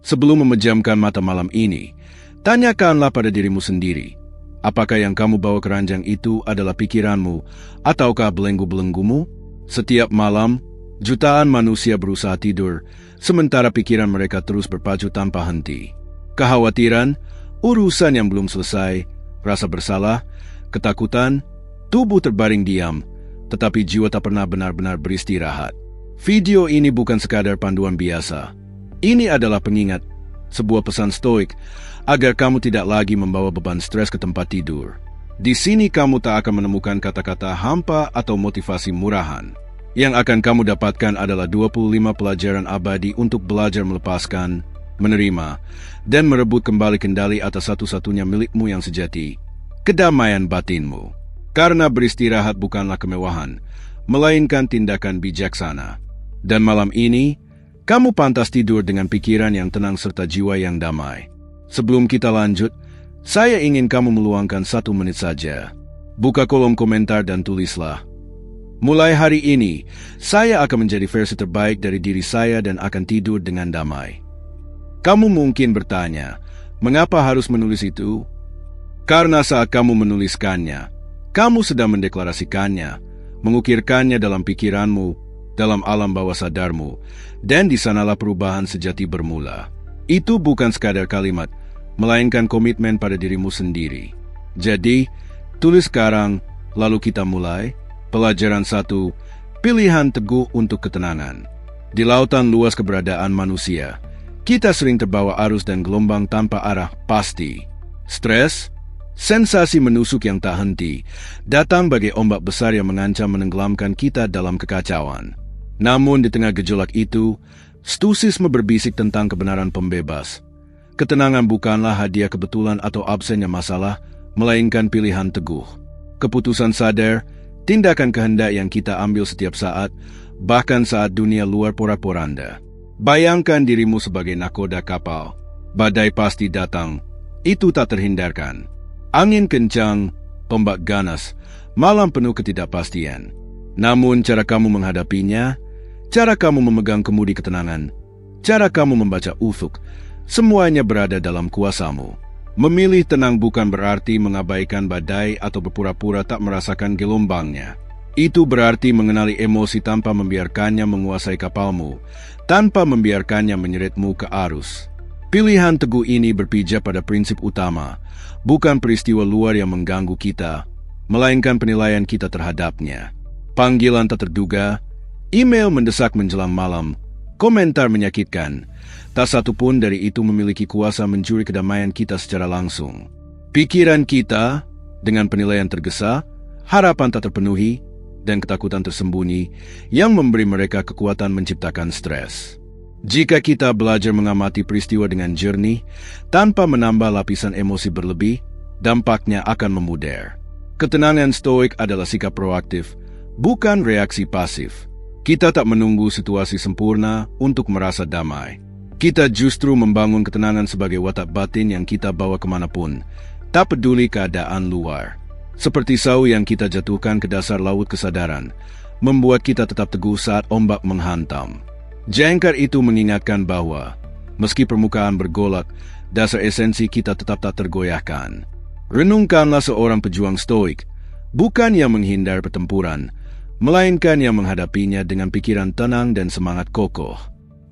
Sebelum memejamkan mata malam ini, tanyakanlah pada dirimu sendiri, apakah yang kamu bawa ke ranjang itu adalah pikiranmu ataukah belenggu-belenggumu? Setiap malam, jutaan manusia berusaha tidur, sementara pikiran mereka terus berpacu tanpa henti. Kekhawatiran, urusan yang belum selesai, rasa bersalah, ketakutan, tubuh terbaring diam, tetapi jiwa tak pernah benar-benar beristirahat. Video ini bukan sekadar panduan biasa. Ini adalah pengingat, sebuah pesan stoik, agar kamu tidak lagi membawa beban stres ke tempat tidur. Di sini kamu tak akan menemukan kata-kata hampa atau motivasi murahan. Yang akan kamu dapatkan adalah 25 pelajaran abadi untuk belajar melepaskan, menerima, dan merebut kembali kendali atas satu-satunya milikmu yang sejati, kedamaian batinmu. Karena beristirahat bukanlah kemewahan, melainkan tindakan bijaksana. Dan malam ini, kamu pantas tidur dengan pikiran yang tenang serta jiwa yang damai. Sebelum kita lanjut, saya ingin kamu meluangkan 1 menit saja. Buka kolom komentar dan tulislah, mulai hari ini, saya akan menjadi versi terbaik dari diri saya dan akan tidur dengan damai. Kamu mungkin bertanya, mengapa harus menulis itu? Karena saat kamu menuliskannya, kamu sedang mendeklarasikannya, mengukirkannya dalam pikiranmu, dalam alam bawah sadarmu, dan di sanalah perubahan sejati bermula. Itu bukan sekadar kalimat, melainkan komitmen pada dirimu sendiri. Jadi, tulis sekarang, lalu kita mulai. Pelajaran 1, pilihan teguh untuk ketenangan. Di lautan luas keberadaan manusia, kita sering terbawa arus dan gelombang tanpa arah pasti. Stres, sensasi menusuk yang tak henti, datang bagai ombak besar yang mengancam menenggelamkan kita dalam kekacauan. Namun di tengah gejolak itu, stoicisme berbisik tentang kebenaran pembebas. Ketenangan bukanlah hadiah kebetulan atau absennya masalah, melainkan pilihan teguh. Keputusan sadar, tindakan kehendak yang kita ambil setiap saat, bahkan saat dunia luar porak-poranda. Bayangkan dirimu sebagai nakoda kapal. Badai pasti datang, itu tak terhindarkan. Angin kencang, tombak ganas, malam penuh ketidakpastian. Namun cara kamu menghadapinya, cara kamu memegang kemudi ketenangan, cara kamu membaca ufuk, semuanya berada dalam kuasamu. Memilih tenang bukan berarti mengabaikan badai atau berpura-pura tak merasakan gelombangnya. Itu berarti mengenali emosi tanpa membiarkannya menguasai kapalmu, tanpa membiarkannya menyeretmu ke arus. Pilihan teguh ini berpijak pada prinsip utama, bukan peristiwa luar yang mengganggu kita, melainkan penilaian kita terhadapnya. Panggilan tak terduga, email mendesak menjelang malam, komentar menyakitkan, tak satu pun dari itu memiliki kuasa mencuri kedamaian kita secara langsung. Pikiran kita, dengan penilaian tergesa, harapan tak terpenuhi, dan ketakutan tersembunyi yang memberi mereka kekuatan menciptakan stres. Jika kita belajar mengamati peristiwa dengan jernih, tanpa menambah lapisan emosi berlebih, dampaknya akan memudar. Ketenangan stoik adalah sikap proaktif, bukan reaksi pasif. Kita tak menunggu situasi sempurna untuk merasa damai. Kita justru membangun ketenangan sebagai watak batin yang kita bawa kemanapun, tak peduli keadaan luar. Seperti sau yang kita jatuhkan ke dasar laut kesadaran, membuat kita tetap teguh saat ombak menghantam. Jangkar itu mengingatkan bahwa, meski permukaan bergolak, dasar esensi kita tetap tak tergoyahkan. Renungkanlah seorang pejuang stoik, bukan yang menghindar pertempuran, melainkan yang menghadapinya dengan pikiran tenang dan semangat kokoh.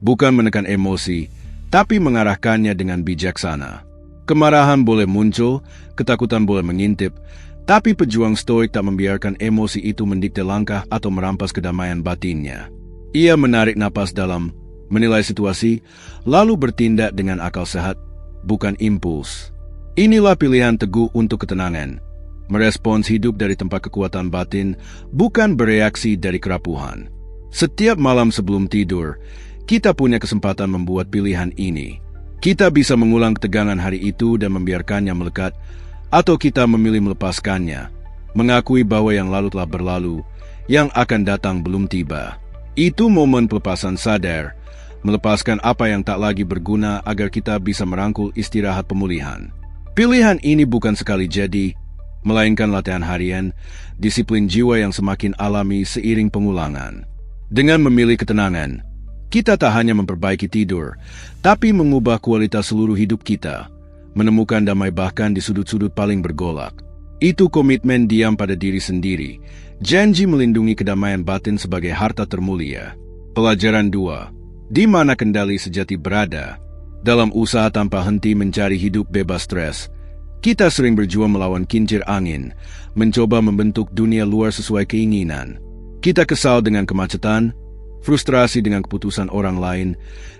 Bukan menekan emosi, tapi mengarahkannya dengan bijaksana. Kemarahan boleh muncul, ketakutan boleh mengintip, tapi pejuang stoik tak membiarkan emosi itu mendikte langkah atau merampas kedamaian batinnya. Ia menarik napas dalam, menilai situasi, lalu bertindak dengan akal sehat, bukan impuls. Inilah pilihan teguh untuk ketenangan. Merespons hidup dari tempat kekuatan batin, bukan bereaksi dari kerapuhan. Setiap malam sebelum tidur, kita punya kesempatan membuat pilihan ini. Kita bisa mengulang ketegangan hari itu dan membiarkannya melekat, atau kita memilih melepaskannya, mengakui bahwa yang lalu telah berlalu, yang akan datang belum tiba. Itu momen pelepasan sadar, melepaskan apa yang tak lagi berguna agar kita bisa merangkul istirahat pemulihan. Pilihan ini bukan sekali jadi, melainkan latihan harian, disiplin jiwa yang semakin alami seiring pengulangan. Dengan memilih ketenangan, Kita tak hanya memperbaiki tidur, tapi mengubah kualitas seluruh hidup kita, menemukan damai bahkan di sudut-sudut paling bergolak. Itu komitmen diam pada diri sendiri, janji melindungi kedamaian batin sebagai harta termulia. Pelajaran 2. Di mana kendali sejati berada? Dalam usaha tanpa henti mencari hidup bebas stres, kita sering berjuang melawan kincir angin, mencoba membentuk dunia luar sesuai keinginan. Kita kesal dengan kemacetan, frustrasi dengan keputusan orang lain,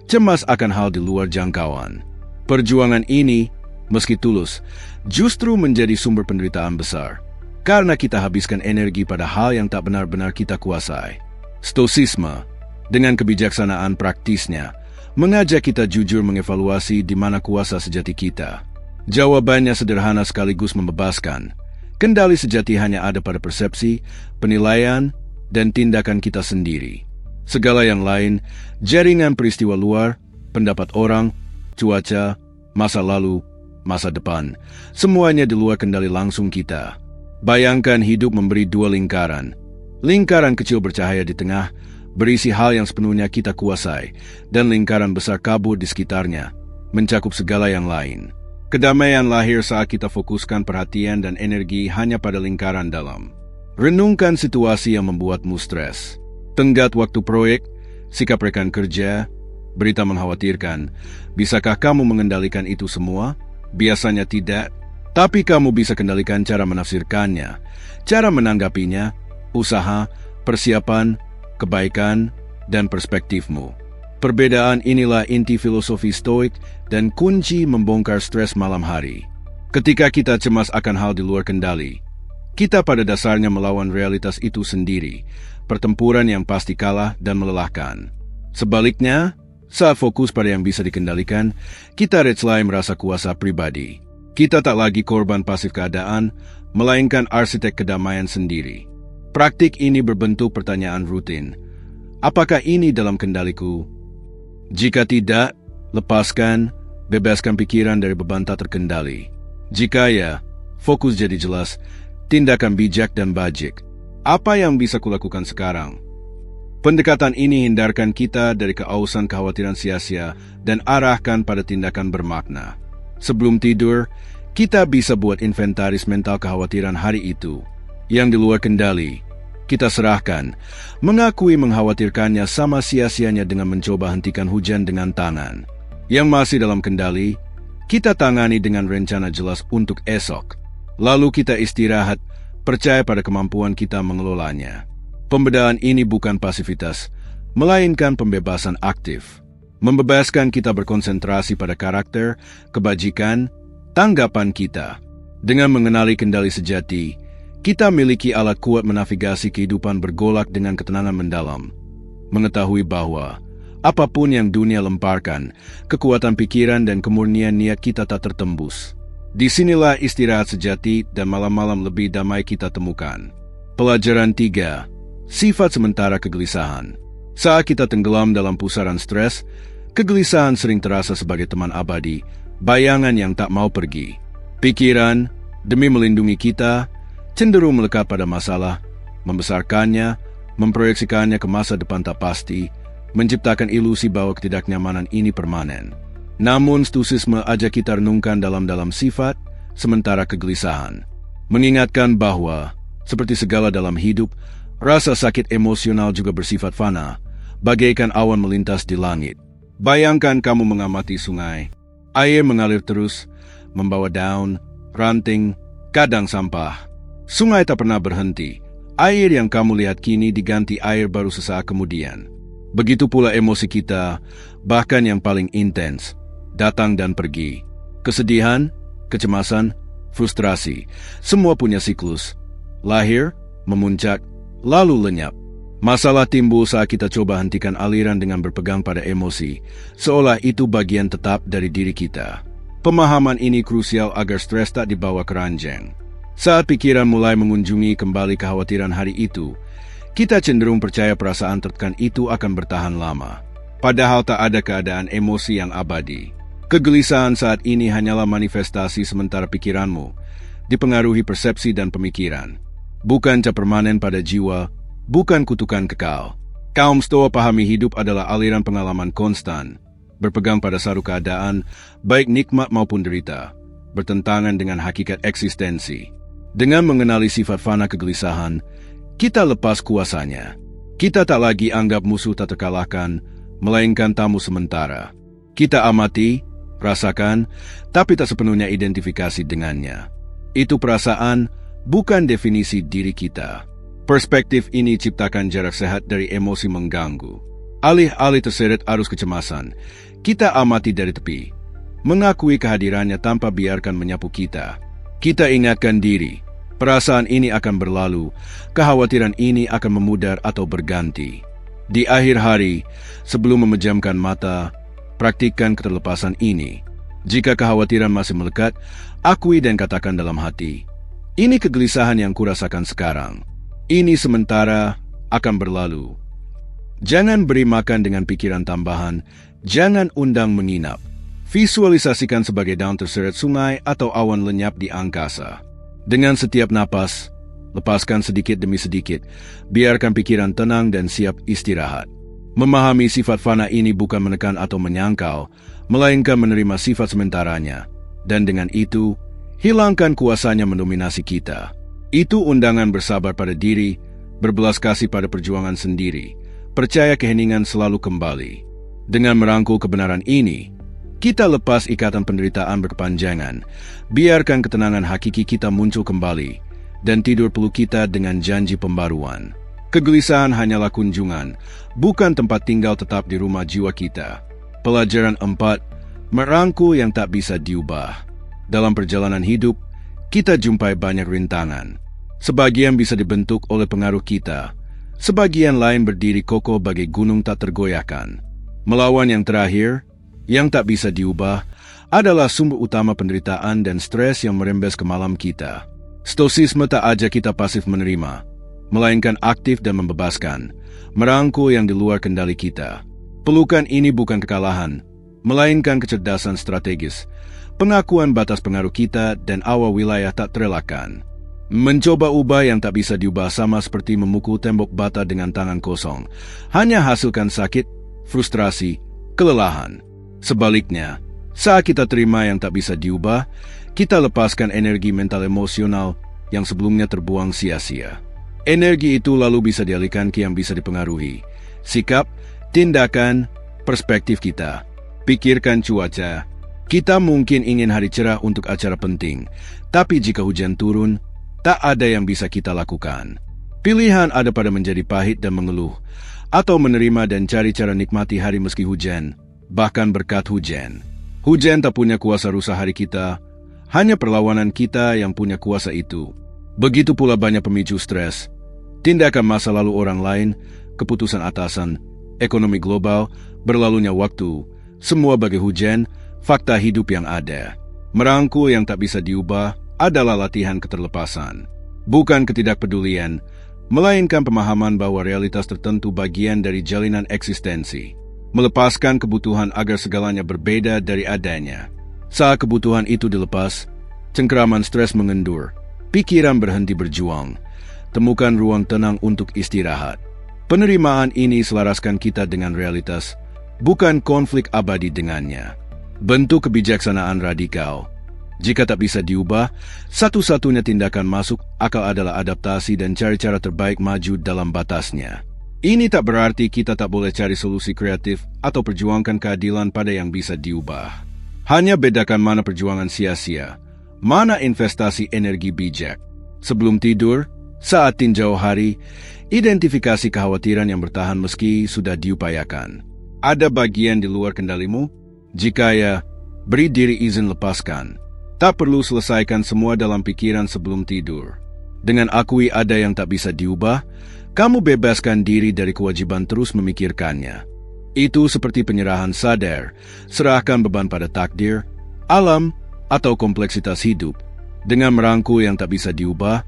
cemas akan hal di luar jangkauan. Perjuangan ini, meski tulus, justru menjadi sumber penderitaan besar, karena kita habiskan energi pada hal yang tak benar-benar kita kuasai. Stoisisme, dengan kebijaksanaan praktisnya, mengajak kita jujur mengevaluasi di mana kuasa sejati kita. Jawabannya sederhana sekaligus membebaskan. Kendali sejati hanya ada pada persepsi, penilaian, dan tindakan kita sendiri. Segala yang lain, jaringan peristiwa luar, pendapat orang, cuaca, masa lalu, masa depan, semuanya di luar kendali langsung kita. Bayangkan hidup memberi dua lingkaran. Lingkaran kecil bercahaya di tengah, berisi hal yang sepenuhnya kita kuasai, dan lingkaran besar kabur di sekitarnya, mencakup segala yang lain. Kedamaian lahir saat kita fokuskan perhatian dan energi hanya pada lingkaran dalam. Renungkan situasi yang membuatmu stres. Tenggat waktu proyek, sikap rekan kerja, berita mengkhawatirkan. Bisakah kamu mengendalikan itu semua? Biasanya tidak, tapi kamu bisa kendalikan cara menafsirkannya, cara menanggapinya, usaha, persiapan, kebaikan, dan perspektifmu. Perbedaan inilah inti filosofi Stoik dan kunci membongkar stres malam hari. Ketika kita cemas akan hal di luar kendali, kita pada dasarnya melawan realitas itu sendiri, pertempuran yang pasti kalah dan melelahkan. Sebaliknya, saat fokus pada yang bisa dikendalikan, kita mulai merasa kuasa pribadi. Kita tak lagi korban pasif keadaan, melainkan arsitek kedamaian sendiri. Praktik ini berbentuk pertanyaan rutin. Apakah ini dalam kendaliku? Jika tidak, lepaskan, bebaskan pikiran dari beban tak terkendali. Jika ya, fokus jadi jelas, tindakan bijak dan bajik. Apa yang bisa kulakukan sekarang? Pendekatan ini hindarkan kita dari keausan kekhawatiran sia-sia dan arahkan pada tindakan bermakna. Sebelum tidur, kita bisa buat inventaris mental kekhawatiran hari itu. Yang di luar kendali, kita serahkan, mengakui mengkhawatirkannya sama sia-sianya dengan mencoba hentikan hujan dengan tangan. Yang masih dalam kendali, kita tangani dengan rencana jelas untuk esok. Lalu kita istirahat, percaya pada kemampuan kita mengelolanya. Pembedaan ini bukan pasivitas, melainkan pembebasan aktif. Membebaskan kita berkonsentrasi pada karakter, kebajikan, tanggapan kita. Dengan mengenali kendali sejati, kita miliki alat kuat menavigasi kehidupan bergolak dengan ketenangan mendalam. Mengetahui bahwa apapun yang dunia lemparkan, kekuatan pikiran dan kemurnian niat kita tak tertembus. Disinilah istirahat sejati dan malam-malam lebih damai kita temukan. Pelajaran 3. Sifat sementara kegelisahan. Saat kita tenggelam dalam pusaran stres, kegelisahan sering terasa sebagai teman abadi, bayangan yang tak mau pergi. Pikiran, demi melindungi kita, cenderung melekat pada masalah, membesarkannya, memproyeksikannya ke masa depan tak pasti, menciptakan ilusi bahwa ketidaknyamanan ini permanen. Namun stoisisme ajak kita renungkan dalam sifat, sementara kegelisahan. Mengingatkan bahwa, seperti segala dalam hidup, rasa sakit emosional juga bersifat fana, bagaikan awan melintas di langit. Bayangkan kamu mengamati sungai. Air mengalir terus, membawa daun, ranting, kadang sampah. Sungai tak pernah berhenti. Air yang kamu lihat kini diganti air baru sesaat kemudian. Begitu pula emosi kita, bahkan yang paling intens, datang dan pergi. Kesedihan, kecemasan, frustrasi, semua punya siklus. Lahir, memuncak, lalu lenyap. Masalah timbul saat kita coba hentikan aliran dengan berpegang pada emosi, seolah itu bagian tetap dari diri kita. Pemahaman ini krusial agar stres tak dibawa keranjang. Saat pikiran mulai mengunjungi kembali kekhawatiran hari itu, kita cenderung percaya perasaan tertekan itu akan bertahan lama. Padahal tak ada keadaan emosi yang abadi. Kegelisahan saat ini hanyalah manifestasi sementara pikiranmu, dipengaruhi persepsi dan pemikiran. Bukan cap permanen pada jiwa, bukan kutukan kekal. Kaum Stoa pahami hidup adalah aliran pengalaman konstan, berpegang pada satu keadaan, baik nikmat maupun derita, bertentangan dengan hakikat eksistensi. Dengan mengenali sifat fana kegelisahan, kita lepas kuasanya. Kita tak lagi anggap musuh tak terkalahkan, melainkan tamu sementara. Kita amati, rasakan, tapi tak sepenuhnya identifikasi dengannya. Itu perasaan, bukan definisi diri kita. Perspektif ini ciptakan jarak sehat dari emosi mengganggu. Alih-alih terseret arus kecemasan, kita amati dari tepi, mengakui kehadirannya tanpa biarkan menyapu kita. Kita ingatkan diri, perasaan ini akan berlalu, kekhawatiran ini akan memudar atau berganti. Di akhir hari, sebelum memejamkan mata, praktikkan keterlepasan ini. Jika kekhawatiran masih melekat, akui dan katakan dalam hati, ini kegelisahan yang kurasakan sekarang. Ini sementara, akan berlalu. Jangan beri makan dengan pikiran tambahan, jangan undang menginap. Visualisasikan sebagai daun terseret sungai atau awan lenyap di angkasa. Dengan setiap napas, lepaskan sedikit demi sedikit, biarkan pikiran tenang dan siap istirahat. Memahami sifat fana ini bukan menekan atau menyangkal, melainkan menerima sifat sementaranya. Dan dengan itu, hilangkan kuasanya mendominasi kita. Itu undangan bersabar pada diri, berbelas kasih pada perjuangan sendiri, percaya keheningan selalu kembali. Dengan merangkul kebenaran ini, kita lepas ikatan penderitaan berkepanjangan, biarkan ketenangan hakiki kita muncul kembali, dan tidur peluk kita dengan janji pembaruan. Kegelisahan hanyalah kunjungan, bukan tempat tinggal tetap di rumah jiwa kita. Pelajaran 4, merangkul yang tak bisa diubah. Dalam perjalanan hidup, kita jumpai banyak rintangan. Sebagian bisa dibentuk oleh pengaruh kita, sebagian lain berdiri kokoh bagai gunung tak tergoyahkan. Melawan yang terakhir, yang tak bisa diubah, adalah sumber utama penderitaan dan stres yang merembes ke malam kita. Stoisisme tak ajak kita pasif menerima, melainkan aktif dan membebaskan, merangkul yang di luar kendali kita. Pelukan ini bukan kekalahan, melainkan kecerdasan strategis, pengakuan batas pengaruh kita dan awal wilayah tak terelakkan. Mencoba ubah yang tak bisa diubah sama seperti memukul tembok bata dengan tangan kosong, hanya hasilkan sakit, frustrasi, kelelahan. Sebaliknya, saat kita terima yang tak bisa diubah, kita lepaskan energi mental emosional yang sebelumnya terbuang sia-sia. Energi itu lalu bisa dialihkan ke yang bisa dipengaruhi. Sikap, tindakan, perspektif kita. Pikirkan cuaca. Kita mungkin ingin hari cerah untuk acara penting, tapi jika hujan turun, tak ada yang bisa kita lakukan. Pilihan ada pada menjadi pahit dan mengeluh, atau menerima dan cari cara nikmati hari meski hujan, bahkan berkat hujan. Hujan tak punya kuasa rusak hari kita, hanya perlawanan kita yang punya kuasa itu. Begitu pula banyak pemicu stres, tindakan masa lalu orang lain, keputusan atasan, ekonomi global, berlalunya waktu, semua bagai hujan, fakta hidup yang ada. Merangkul yang tak bisa diubah adalah latihan keterlepasan. Bukan ketidakpedulian, melainkan pemahaman bahwa realitas tertentu bagian dari jalinan eksistensi. Melepaskan kebutuhan agar segalanya berbeda dari adanya. Saat kebutuhan itu dilepas, cengkeraman stres mengendur, pikiran berhenti berjuang, temukan ruang tenang untuk istirahat. Penerimaan ini selaraskan kita dengan realitas, bukan konflik abadi dengannya. Bentuk kebijaksanaan radikal. Jika tak bisa diubah, satu-satunya tindakan masuk akal adalah adaptasi dan cari cara terbaik maju dalam batasnya. Ini tak berarti kita tak boleh cari solusi kreatif atau perjuangkan keadilan pada yang bisa diubah. Hanya bedakan mana perjuangan sia-sia, mana investasi energi bijak. Sebelum tidur, saat tinjau hari, identifikasi kekhawatiran yang bertahan meski sudah diupayakan. Ada bagian di luar kendalimu? Jika ya, beri diri izin lepaskan. Tak perlu selesaikan semua dalam pikiran sebelum tidur. Dengan akui ada yang tak bisa diubah, kamu bebaskan diri dari kewajiban terus memikirkannya. Itu seperti penyerahan sadar, serahkan beban pada takdir, alam, atau kompleksitas hidup. Dengan merangkul yang tak bisa diubah,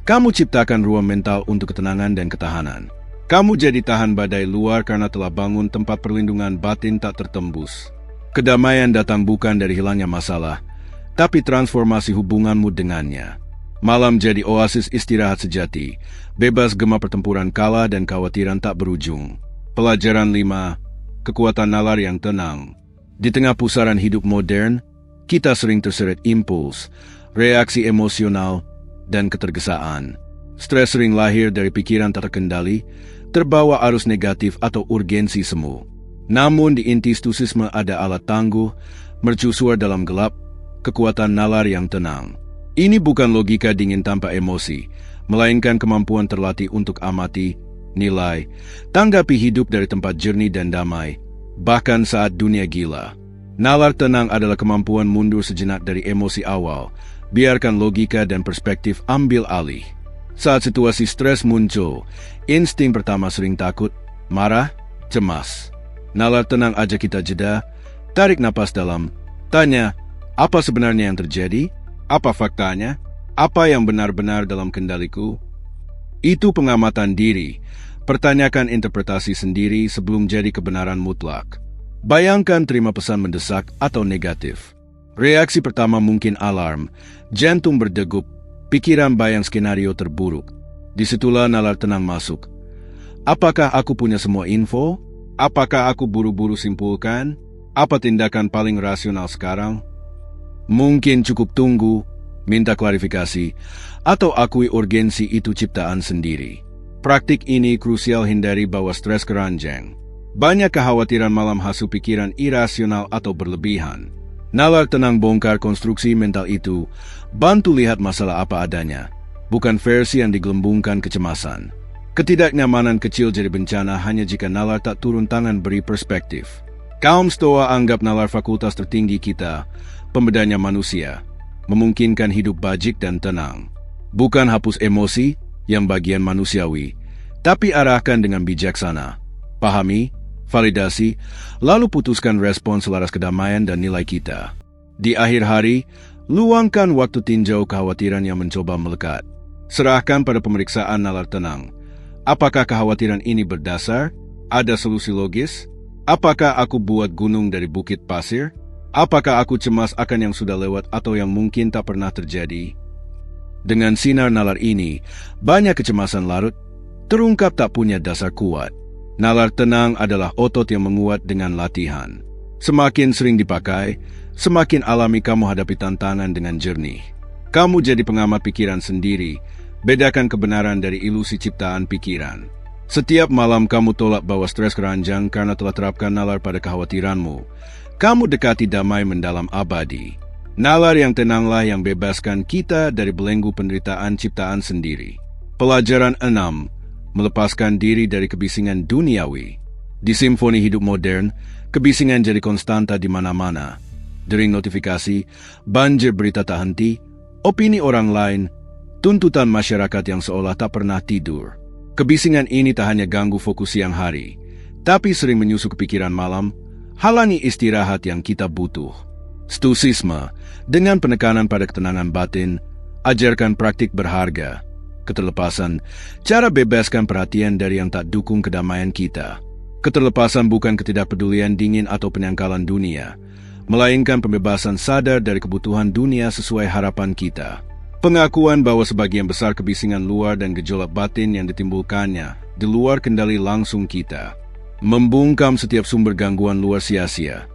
kamu ciptakan ruang mental untuk ketenangan dan ketahanan. Kamu jadi tahan badai luar karena telah bangun tempat perlindungan batin tak tertembus. Kedamaian datang bukan dari hilangnya masalah, tapi transformasi hubunganmu dengannya. Malam jadi oasis istirahat sejati, bebas gema pertempuran kala dan khawatiran tak berujung. Pelajaran 5. Kekuatan nalar yang tenang. Di tengah pusaran hidup modern, kita sering terseret impuls, reaksi emosional, dan ketergesaan. Stres sering lahir dari pikiran tak terkendali, terbawa arus negatif atau urgensi semu. Namun di inti stoicisme ada alat tangguh, mercusuar dalam gelap, kekuatan nalar yang tenang. Ini bukan logika dingin tanpa emosi, melainkan kemampuan terlatih untuk amati, nilai, tanggapi hidup dari tempat jernih dan damai, bahkan saat dunia gila. Nalar tenang adalah kemampuan mundur sejenak dari emosi awal, biarkan logika dan perspektif ambil alih. Saat situasi stres muncul, insting pertama sering takut, marah, cemas. Nalar tenang ajak kita jeda, tarik napas dalam, tanya, apa sebenarnya yang terjadi? Apa faktanya? Apa yang benar-benar dalam kendaliku? Itu pengamatan diri. Pertanyakan interpretasi sendiri sebelum jadi kebenaran mutlak. Bayangkan terima pesan mendesak atau negatif. Reaksi pertama mungkin alarm, jantung berdegup, pikiran bayang skenario terburuk. Disitulah nalar tenang masuk. Apakah aku punya semua info? Apakah aku buru-buru simpulkan? Apa tindakan paling rasional sekarang? Mungkin cukup tunggu, minta klarifikasi, atau akui urgensi itu ciptaan sendiri. Praktik ini krusial hindari bawa stres keranjang. Banyak kekhawatiran malam hasil pikiran irasional atau berlebihan. Nalar tenang bongkar konstruksi mental itu, bantu lihat masalah apa adanya, bukan versi yang digelembungkan kecemasan. Ketidaknyamanan kecil jadi bencana hanya jika nalar tak turun tangan beri perspektif. Kaum Stoa anggap nalar fakultas tertinggi kita, pembedanya manusia, memungkinkan hidup bajik dan tenang. Bukan hapus emosi, yang bagian manusiawi, tapi arahkan dengan bijaksana. Pahami, validasi, lalu putuskan respon selaras kedamaian dan nilai kita. Di akhir hari, luangkan waktu tinjau kekhawatiran yang mencoba melekat. Serahkan pada pemeriksaan nalar tenang. Apakah kekhawatiran ini berdasar? Ada solusi logis? Apakah aku buat gunung dari bukit pasir? Apakah aku cemas akan yang sudah lewat atau yang mungkin tak pernah terjadi? Dengan sinar nalar ini, banyak kecemasan larut, terungkap tak punya dasar kuat. Nalar tenang adalah otot yang menguat dengan latihan. Semakin sering dipakai, semakin alami kamu hadapi tantangan dengan jernih. Kamu jadi pengamat pikiran sendiri, bedakan kebenaran dari ilusi ciptaan pikiran. Setiap malam kamu tolak bawa stres keranjang karena telah terapkan nalar pada kekhawatiranmu. Kamu dekati damai mendalam abadi. Nalar yang tenanglah yang bebaskan kita dari belenggu penderitaan ciptaan sendiri. Pelajaran 6. Melepaskan diri dari kebisingan duniawi. Di simfoni hidup modern, kebisingan jadi konstanta di mana-mana. Dering notifikasi, banjir berita tak henti, opini orang lain, tuntutan masyarakat yang seolah tak pernah tidur. Kebisingan ini tak hanya ganggu fokus siang hari, tapi sering menyusup pikiran malam, halangi istirahat yang kita butuh. Stoicisme, dengan penekanan pada ketenangan batin, ajarkan praktik berharga, keterlepasan, cara bebaskan perhatian dari yang tak dukung kedamaian kita. Keterlepasan bukan ketidakpedulian dingin atau penyangkalan dunia, melainkan pembebasan sadar dari kebutuhan dunia sesuai harapan kita. Pengakuan bahwa sebagian besar kebisingan luar dan gejolak batin yang ditimbulkannya di luar kendali langsung kita. Membungkam setiap sumber gangguan luar sia-sia,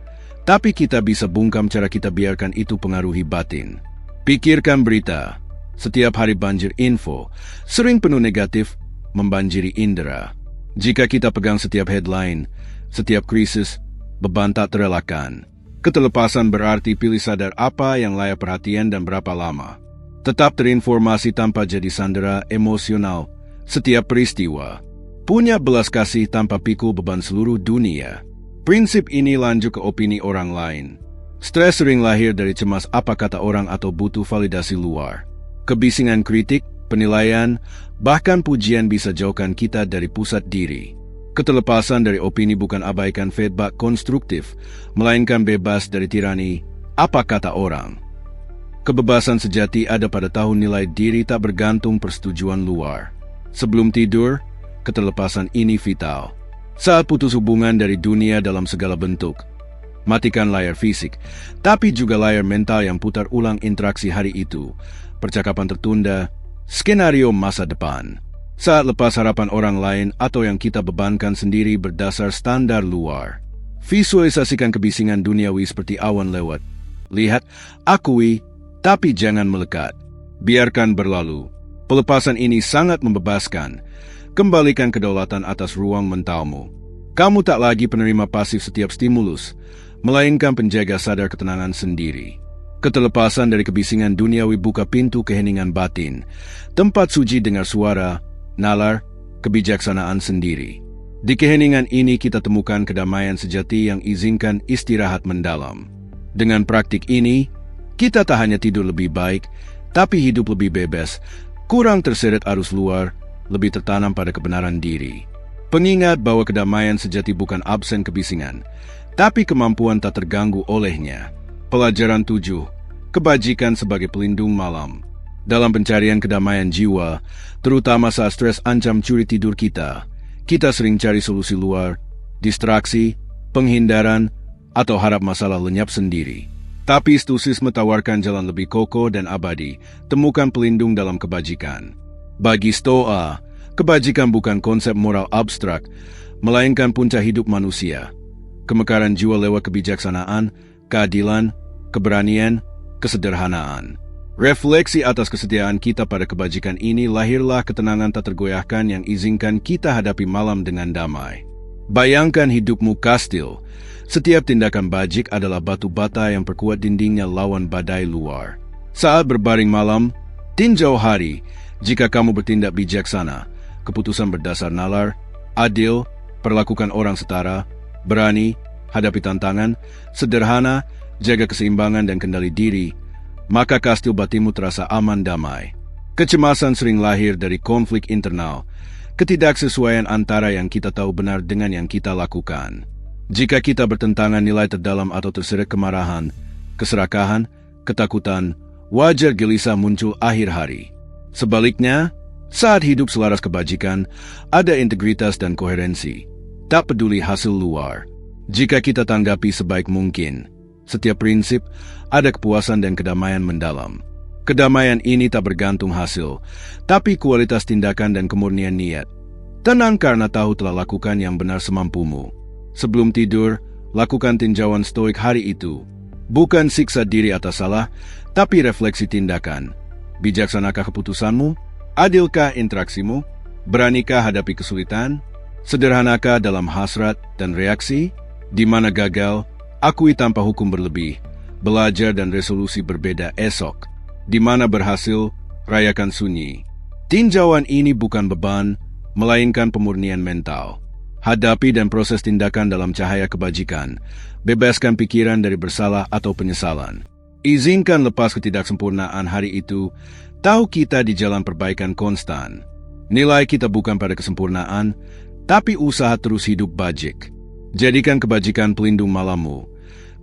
tapi kita bisa bungkam cara kita biarkan itu pengaruhi batin. Pikirkan berita. Setiap hari banjir info, sering penuh negatif, membanjiri indera. Jika kita pegang setiap headline, setiap krisis, beban tak terelakkan. Keterlepasan berarti pilih sadar apa yang layak perhatian dan berapa lama. Tetap terinformasi tanpa jadi sandera emosional setiap peristiwa. Punya belas kasih tanpa pikul beban seluruh dunia. Prinsip ini lanjut ke opini orang lain. Stres sering lahir dari cemas apa kata orang atau butuh validasi luar. Kebisingan kritik, penilaian, bahkan pujian bisa jauhkan kita dari pusat diri. Keterlepasan dari opini bukan abaikan feedback konstruktif, melainkan bebas dari tirani apa kata orang. Kebebasan sejati ada pada tahun nilai diri tak bergantung persetujuan luar. Sebelum tidur, keterlepasan ini vital. Saat putus hubungan dari dunia dalam segala bentuk, matikan layar fisik, tapi juga layar mental yang putar ulang interaksi hari itu, percakapan tertunda, skenario masa depan. Saat lepas harapan orang lain atau yang kita bebankan sendiri berdasar standar luar. Visualisasikan kebisingan duniawi seperti awan lewat. Lihat, akui, tapi jangan melekat. Biarkan berlalu. Pelepasan ini sangat membebaskan. Kembalikan kedaulatan atas ruang mentalmu. Kamu tak lagi penerima pasif setiap stimulus, melainkan penjaga sadar ketenangan sendiri. Ketelepasan dari kebisingan duniawi buka pintu keheningan batin, tempat suci dengar suara, nalar, kebijaksanaan sendiri. Di keheningan ini kita temukan kedamaian sejati yang izinkan istirahat mendalam. Dengan praktik ini, kita tak hanya tidur lebih baik, tapi hidup lebih bebas, kurang terseret arus luar, lebih tertanam pada kebenaran diri. Pengingat bahwa kedamaian sejati bukan absen kebisingan, tapi kemampuan tak terganggu olehnya. Pelajaran 7. Kebajikan sebagai pelindung malam. Dalam pencarian kedamaian jiwa, terutama saat stres ancam curi tidur kita sering cari solusi luar, distraksi, penghindaran, atau harap masalah lenyap sendiri. Tapi stoicisme tawarkan jalan lebih kokoh dan abadi, temukan pelindung dalam kebajikan. Bagi Stoa, kebajikan bukan konsep moral abstrak, melainkan puncak hidup manusia. Kemekaran jiwa lewat kebijaksanaan, keadilan, keberanian, kesederhanaan. Refleksi atas kesetiaan kita pada kebajikan ini lahirlah ketenangan tak tergoyahkan yang izinkan kita hadapi malam dengan damai. Bayangkan hidupmu kastil. Setiap tindakan bajik adalah batu bata yang perkuat dindingnya lawan badai luar. Saat berbaring malam, tinjau hari. Jika kamu bertindak bijaksana, keputusan berdasar nalar, adil, perlakukan orang setara, berani, hadapi tantangan, sederhana, jaga keseimbangan dan kendali diri, maka kastil batinmu terasa aman damai. Kecemasan sering lahir dari konflik internal, ketidaksesuaian antara yang kita tahu benar dengan yang kita lakukan. Jika kita bertentangan nilai terdalam atau terseret kemarahan, keserakahan, ketakutan, wajar gelisah muncul akhir hari. Sebaliknya, saat hidup selaras kebajikan, ada integritas dan koherensi. Tak peduli hasil luar. Jika kita tanggapi sebaik mungkin, setiap prinsip ada kepuasan dan kedamaian mendalam. Kedamaian ini tak bergantung hasil, tapi kualitas tindakan dan kemurnian niat. Tenang karena tahu telah lakukan yang benar semampumu. Sebelum tidur, lakukan tinjauan stoik hari itu. Bukan siksa diri atas salah, tapi refleksi tindakan. Bijaksanakah keputusanmu? Adilkah interaksimu? Beranikah hadapi kesulitan? Sederhanakah dalam hasrat dan reaksi? Di mana gagal, akui tanpa hukum berlebih. Belajar dan resolusi berbeda esok. Di mana berhasil, rayakan sunyi. Tinjauan ini bukan beban, melainkan pemurnian mental. Hadapi dan proses tindakan dalam cahaya kebajikan. Bebaskan pikiran dari bersalah atau penyesalan. Izinkan lepas ketidaksempurnaan hari itu. Tahu kita di jalan perbaikan konstan. Nilai kita bukan pada kesempurnaan, tapi usaha terus hidup bajik. Jadikan kebajikan pelindung malammu.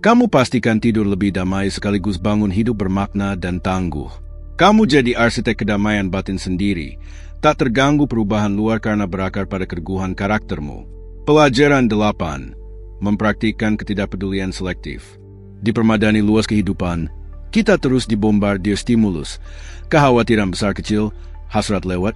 Kamu pastikan tidur lebih damai sekaligus bangun hidup bermakna dan tangguh. Kamu jadi arsitek kedamaian batin sendiri, tak terganggu perubahan luar karena berakar pada keteguhan karaktermu. Pelajaran 8. Mempraktikkan ketidakpedulian selektif. Di permadani luas kehidupan, kita terus dibombardir stimulus, kekhawatiran besar kecil, hasrat lewat,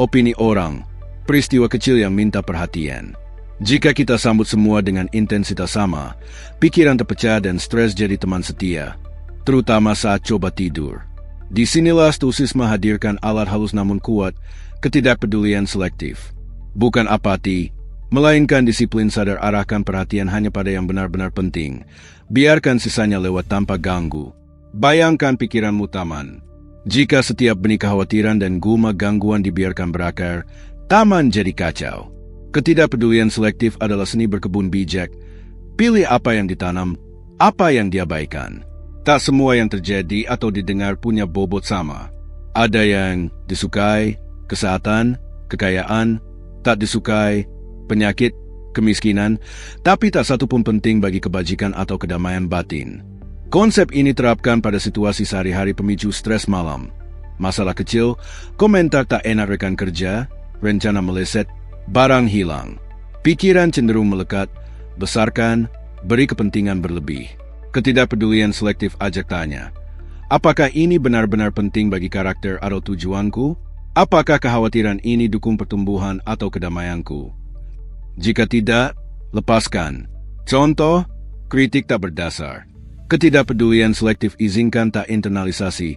opini orang, peristiwa kecil yang minta perhatian. Jika kita sambut semua dengan intensitas sama, pikiran terpecah dan stres jadi teman setia, terutama saat coba tidur. Disinilah stoicisme hadirkan alat halus namun kuat, ketidakpedulian selektif. Bukan apati, melainkan disiplin sadar arahkan perhatian hanya pada yang benar-benar penting. Biarkan sisanya lewat tanpa ganggu. Bayangkan pikiranmu taman. Jika setiap benih kekhawatiran dan gulma gangguan dibiarkan berakar, taman jadi kacau. Ketidakpedulian selektif adalah seni berkebun bijak. Pilih apa yang ditanam, apa yang diabaikan. Tak semua yang terjadi atau didengar punya bobot sama. Ada yang disukai, kesehatan, kekayaan, tak disukai, penyakit, kemiskinan, tapi tak satu pun penting bagi kebajikan atau kedamaian batin. Konsep ini terapkan pada situasi sehari-hari pemicu stres malam. Masalah kecil, komentar tak enak rekan kerja, rencana meleset, barang hilang. Pikiran cenderung melekat, besarkan, beri kepentingan berlebih. Ketidakpedulian selektif ajak tanya, apakah ini benar-benar penting bagi karakter atau tujuanku? Apakah kekhawatiran ini dukung pertumbuhan atau kedamaianku? Jika tidak, lepaskan. Contoh, kritik tak berdasar. Ketidakpedulian selektif, izinkan tak internalisasi.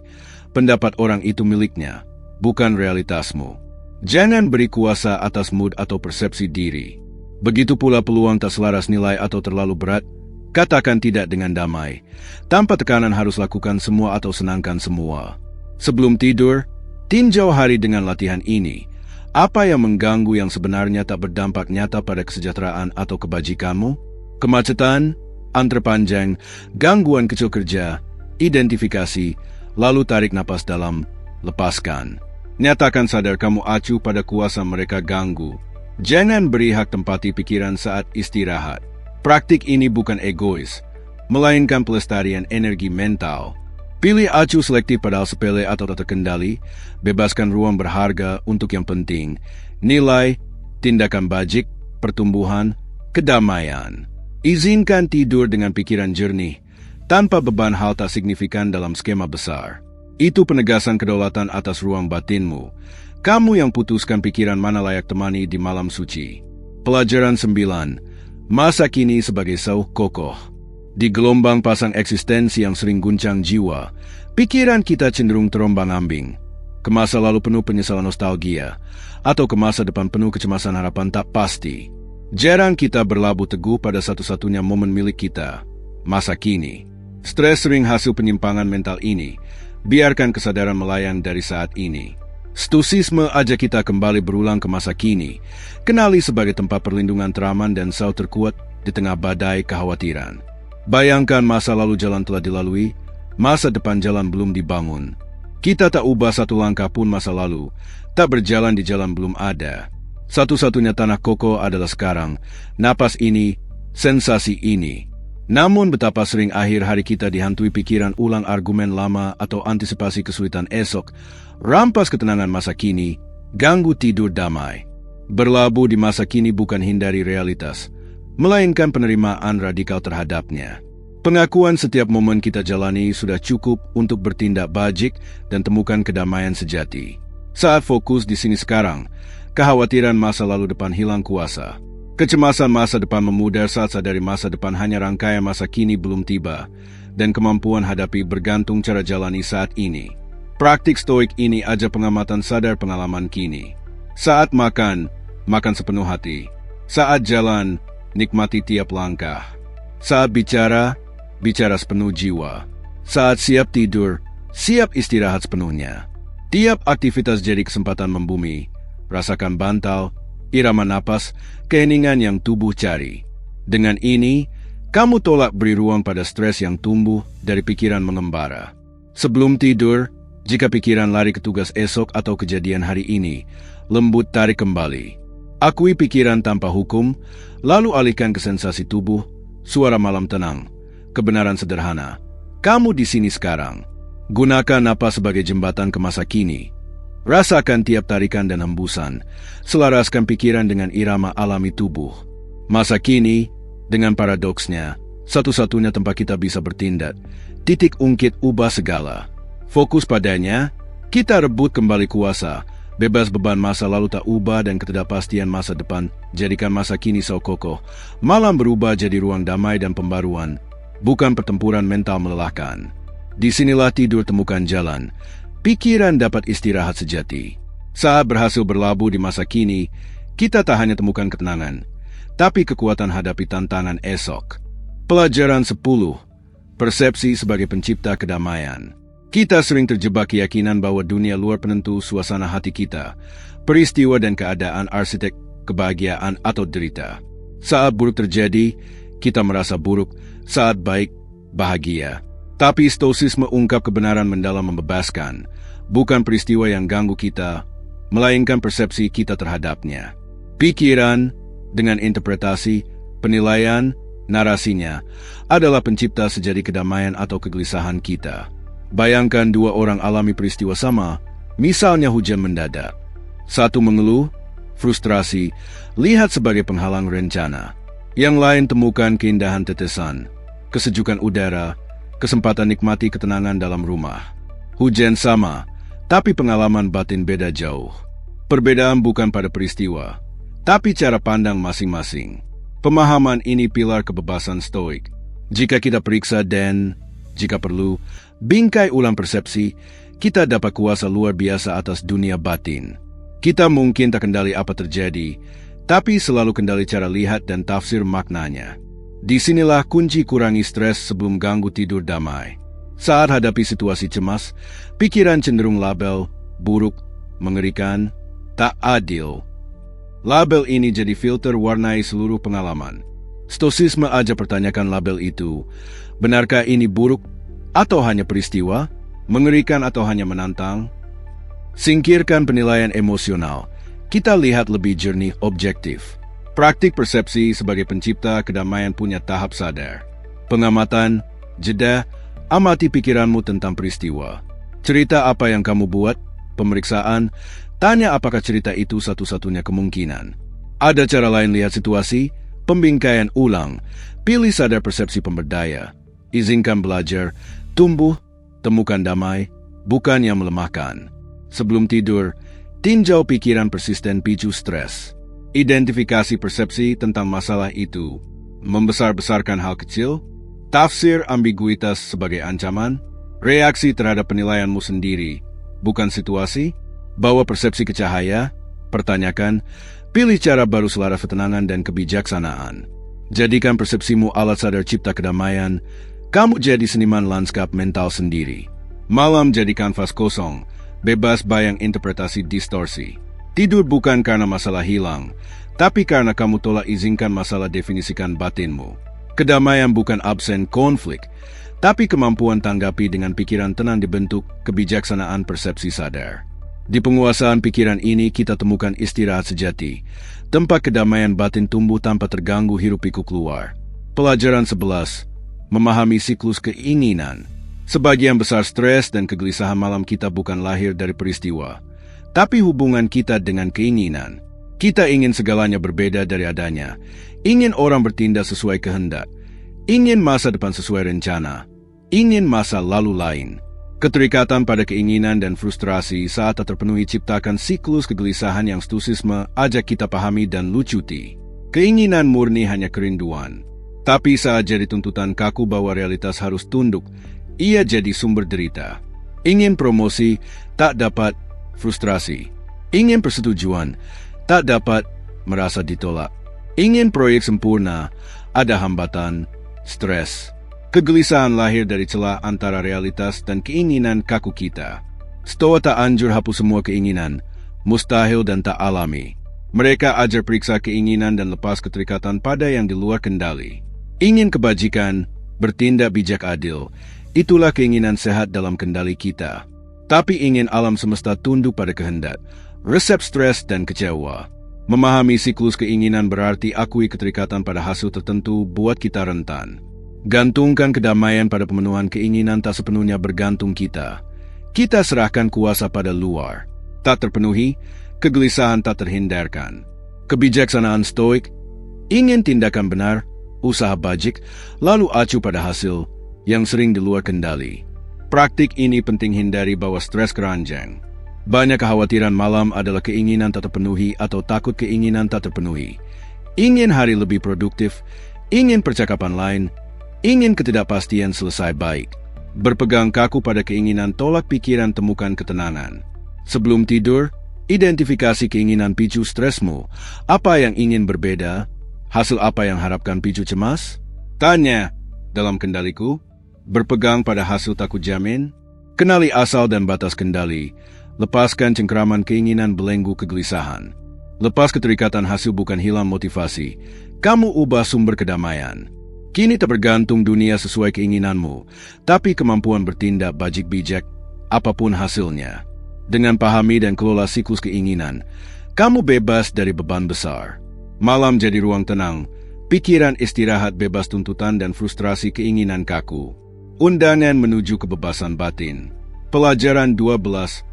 Pendapat orang itu miliknya, bukan realitasmu. Jangan beri kuasa atas mood atau persepsi diri. Begitu pula peluang tak selaras nilai atau terlalu berat, katakan tidak dengan damai. Tanpa tekanan harus lakukan semua atau senangkan semua. Sebelum tidur, tinjau hari dengan latihan ini. Apa yang mengganggu yang sebenarnya tak berdampak nyata pada kesejahteraan atau kebajikanmu? Kemacetan, antre panjang, gangguan kecil kerja, identifikasi, lalu tarik napas dalam, lepaskan. Nyatakan sadar kamu acuh pada kuasa mereka ganggu. Jangan beri hak tempati pikiran saat istirahat. Praktik ini bukan egois, melainkan pelestarian energi mental. Pilih acuh selektif pada hal sepele atau tak terkendali, bebaskan ruang berharga untuk yang penting, nilai, tindakan bajik, pertumbuhan, kedamaian. Izinkan tidur dengan pikiran jernih, tanpa beban hal tak signifikan dalam skema besar. Itu penegasan kedaulatan atas ruang batinmu. Kamu yang putuskan pikiran mana layak temani di malam suci. Pelajaran 9. Masa kini sebagai sauh kokoh. Di gelombang pasang eksistensi yang sering guncang jiwa, pikiran kita cenderung terombang-ambing. Ke masa lalu penuh penyesalan nostalgia, atau ke masa depan penuh kecemasan harapan tak pasti. Jarang kita berlabuh teguh pada satu-satunya momen milik kita, masa kini. Stres sering hasil penyimpangan mental ini. Biarkan kesadaran melayang dari saat ini. Stoisisme ajak kita kembali berulang ke masa kini. Kenali sebagai tempat perlindungan teraman dan sauh terkuat di tengah badai kekhawatiran. Bayangkan masa lalu jalan telah dilalui, masa depan jalan belum dibangun. Kita tak ubah satu langkah pun masa lalu, tak berjalan di jalan belum ada. Satu-satunya tanah kokoh adalah sekarang, napas ini, sensasi ini. Namun betapa sering akhir hari kita dihantui pikiran ulang argumen lama atau antisipasi kesulitan esok, rampas ketenangan masa kini, ganggu tidur damai. Berlabuh di masa kini bukan hindari realitas, melainkan penerimaan radikal terhadapnya. Pengakuan setiap momen kita jalani sudah cukup untuk bertindak bajik dan temukan kedamaian sejati. Saat fokus di sini sekarang, kekhawatiran masa lalu depan hilang kuasa. Kecemasan masa depan memudar saat sadari masa depan hanya rangkaian masa kini belum tiba, dan kemampuan hadapi bergantung cara jalani saat ini. Praktik stoik ini ajak pengamatan sadar pengalaman kini. Saat makan, makan sepenuh hati. Saat jalan, nikmati tiap langkah. Saat bicara, bicara sepenuh jiwa. Saat siap tidur, siap istirahat sepenuhnya. Tiap aktivitas jadi kesempatan membumi. Rasakan bantal, irama napas, keheningan yang tubuh cari. Dengan ini, kamu tolak beri ruang pada stres yang tumbuh dari pikiran mengembara. Sebelum tidur, jika pikiran lari ke tugas esok atau kejadian hari ini, lembut tarik kembali. Akui pikiran tanpa hukum, lalu alihkan ke sensasi tubuh, suara malam tenang, kebenaran sederhana. Kamu di sini sekarang. Gunakan napas sebagai jembatan ke masa kini. Rasakan tiap tarikan dan hembusan, selaraskan pikiran dengan irama alami tubuh. Masa kini, dengan paradoksnya, satu-satunya tempat kita bisa bertindak. Titik ungkit ubah segala. Fokus padanya, kita rebut kembali kuasa. Bebas beban masa lalu tak ubah dan ketidakpastian masa depan, jadikan masa kini sauh kokoh. Malam berubah jadi ruang damai dan pembaruan, bukan pertempuran mental melelahkan. Disinilah tidur temukan jalan, pikiran dapat istirahat sejati. Saat berhasil berlabuh di masa kini, kita tak hanya temukan ketenangan, tapi kekuatan hadapi tantangan esok. Pelajaran 10. Persepsi sebagai pencipta kedamaian. Kita sering terjebak keyakinan bahwa dunia luar penentu suasana hati kita, peristiwa dan keadaan arsitek kebahagiaan atau derita. Saat buruk terjadi, kita merasa buruk, saat baik, bahagia. Tapi stoisisme ungkap kebenaran mendalam membebaskan, bukan peristiwa yang ganggu kita, melainkan persepsi kita terhadapnya. Pikiran, dengan interpretasi, penilaian, narasinya, adalah pencipta sejati kedamaian atau kegelisahan kita. Bayangkan dua orang alami peristiwa sama, misalnya hujan mendadak. Satu mengeluh, frustrasi, lihat sebagai penghalang rencana. Yang lain temukan keindahan tetesan, kesejukan udara, kesempatan nikmati ketenangan dalam rumah. Hujan sama, tapi pengalaman batin beda jauh. Perbedaan bukan pada peristiwa, tapi cara pandang masing-masing. Pemahaman ini pilar kebebasan Stoik. Jika kita periksa dan, jika perlu, bingkai ulang persepsi, kita dapat kuasa luar biasa atas dunia batin. Kita mungkin tak kendali apa terjadi, tapi selalu kendali cara lihat dan tafsir maknanya. Disinilah kunci kurangi stres sebelum ganggu tidur damai. Saat hadapi situasi cemas, pikiran cenderung label, buruk, mengerikan, tak adil. Label ini jadi filter warnai seluruh pengalaman. Stoicisme aja pertanyakan label itu. Benarkah ini buruk atau hanya peristiwa? Mengerikan atau hanya menantang? Singkirkan penilaian emosional. Kita lihat lebih jernih objektif. Praktik persepsi sebagai pencipta kedamaian punya tahap sadar. Pengamatan, jeda, amati pikiranmu tentang peristiwa. Cerita apa yang kamu buat, pemeriksaan, tanya apakah cerita itu satu-satunya kemungkinan. Ada cara lain lihat situasi, pembingkaian ulang, pilih sadar persepsi pemberdaya, izinkan belajar, tumbuh, temukan damai, bukan yang melemahkan. Sebelum tidur, tinjau pikiran persisten picu stres. Identifikasi persepsi tentang masalah itu. Membesar-besarkan hal kecil, tafsir ambiguitas sebagai ancaman, reaksi terhadap penilaianmu sendiri, bukan situasi, bawa persepsi ke cahaya, pertanyakan, pilih cara baru selaras ketenangan dan kebijaksanaan. Jadikan persepsimu alat sadar cipta kedamaian, kamu jadi seniman lanskap mental sendiri. Malam jadi kanvas kosong, bebas bayang interpretasi distorsi. Tidur bukan karena masalah hilang, tapi karena kamu tolak izinkan masalah definisikan batinmu. Kedamaian bukan absen konflik, tapi kemampuan tanggapi dengan pikiran tenang dibentuk kebijaksanaan persepsi sadar. Di penguasaan pikiran ini kita temukan istirahat sejati, tempat kedamaian batin tumbuh tanpa terganggu hiruk-pikuk keluar. Pelajaran 11. Memahami siklus keinginan. Sebagian besar stres dan kegelisahan malam kita bukan lahir dari peristiwa, tapi hubungan kita dengan keinginan. Kita ingin segalanya berbeda dari adanya, ingin orang bertindak sesuai kehendak, ingin masa depan sesuai rencana, ingin masa lalu lain. Keterikatan pada keinginan dan frustrasi saat tak terpenuhi ciptakan siklus kegelisahan yang stoicisme ajak kita pahami dan lucuti. Keinginan murni hanya kerinduan, tapi saat jadi tuntutan kaku bahwa realitas harus tunduk, ia jadi sumber derita. Ingin promosi, tak dapat, frustrasi. Ingin persetujuan, tak dapat, merasa ditolak. Ingin proyek sempurna, ada hambatan, stres. Kegelisahan lahir dari celah antara realitas dan keinginan kaku kita. Stoa tak anjur hapus semua keinginan, mustahil dan tak alami. Mereka ajar periksa keinginan dan lepas keterikatan pada yang di luar kendali. Ingin kebajikan, bertindak bijak adil, itulah keinginan sehat dalam kendali kita. Tapi ingin alam semesta tunduk pada kehendak, resep stres dan kecewa. Memahami siklus keinginan berarti akui keterikatan pada hasil tertentu buat kita rentan. Gantungkan kedamaian pada pemenuhan keinginan tak sepenuhnya bergantung kita. Kita serahkan kuasa pada luar. Tak terpenuhi, kegelisahan tak terhindarkan. Kebijaksanaan stoik, ingin tindakan benar, usaha bajik, lalu acuh pada hasil yang sering di luar kendali. Praktik ini penting hindari bawa stres keranjang. Banyak kekhawatiran malam adalah keinginan tak terpenuhi atau takut keinginan tak terpenuhi. Ingin hari lebih produktif, ingin percakapan lain, ingin ketidakpastian selesai baik. Berpegang kaku pada keinginan tolak pikiran temukan ketenangan. Sebelum tidur, identifikasi keinginan picu stresmu. Apa yang ingin berbeda? Hasil apa yang harapkan picu cemas? Tanya, dalam kendaliku? Berpegang pada hasil takut jamin? Kenali asal dan batas kendali. Lepaskan cengkeraman keinginan belenggu kegelisahan. Lepas keterikatan hasil bukan hilang motivasi. Kamu ubah sumber kedamaian. Kini tak bergantung dunia sesuai keinginanmu, tapi kemampuan bertindak bajik bijak, apapun hasilnya. Dengan pahami dan kelola siklus keinginan, kamu bebas dari beban besar. Malam jadi ruang tenang, pikiran istirahat bebas tuntutan dan frustrasi keinginan kaku. Undangan menuju kebebasan batin. Pelajaran 12,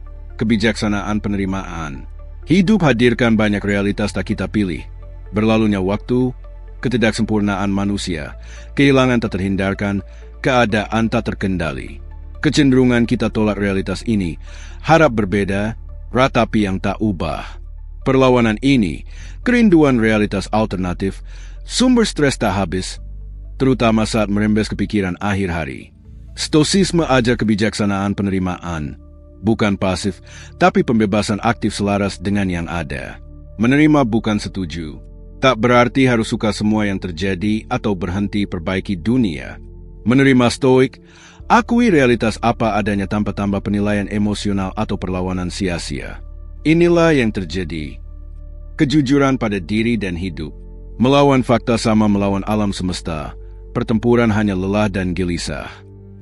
kebijaksanaan penerimaan. Hidup hadirkan banyak realitas tak kita pilih. Berlalunya waktu, ketidaksempurnaan manusia, kehilangan tak terhindarkan, keadaan tak terkendali. Kecenderungan kita tolak realitas ini, harap berbeda, ratapi yang tak ubah. Perlawanan ini, kerinduan realitas alternatif, sumber stres tak habis, terutama saat merembes ke pikiran akhir hari. Stoisisme ajar kebijaksanaan penerimaan, bukan pasif, tapi pembebasan aktif selaras dengan yang ada. Menerima bukan setuju. Tak berarti harus suka semua yang terjadi atau berhenti perbaiki dunia. Menerima stoik, akui realitas apa adanya tanpa tambah penilaian emosional atau perlawanan sia-sia. Inilah yang terjadi. Kejujuran pada diri dan hidup. Melawan fakta sama melawan alam semesta. Pertempuran hanya lelah dan gelisah.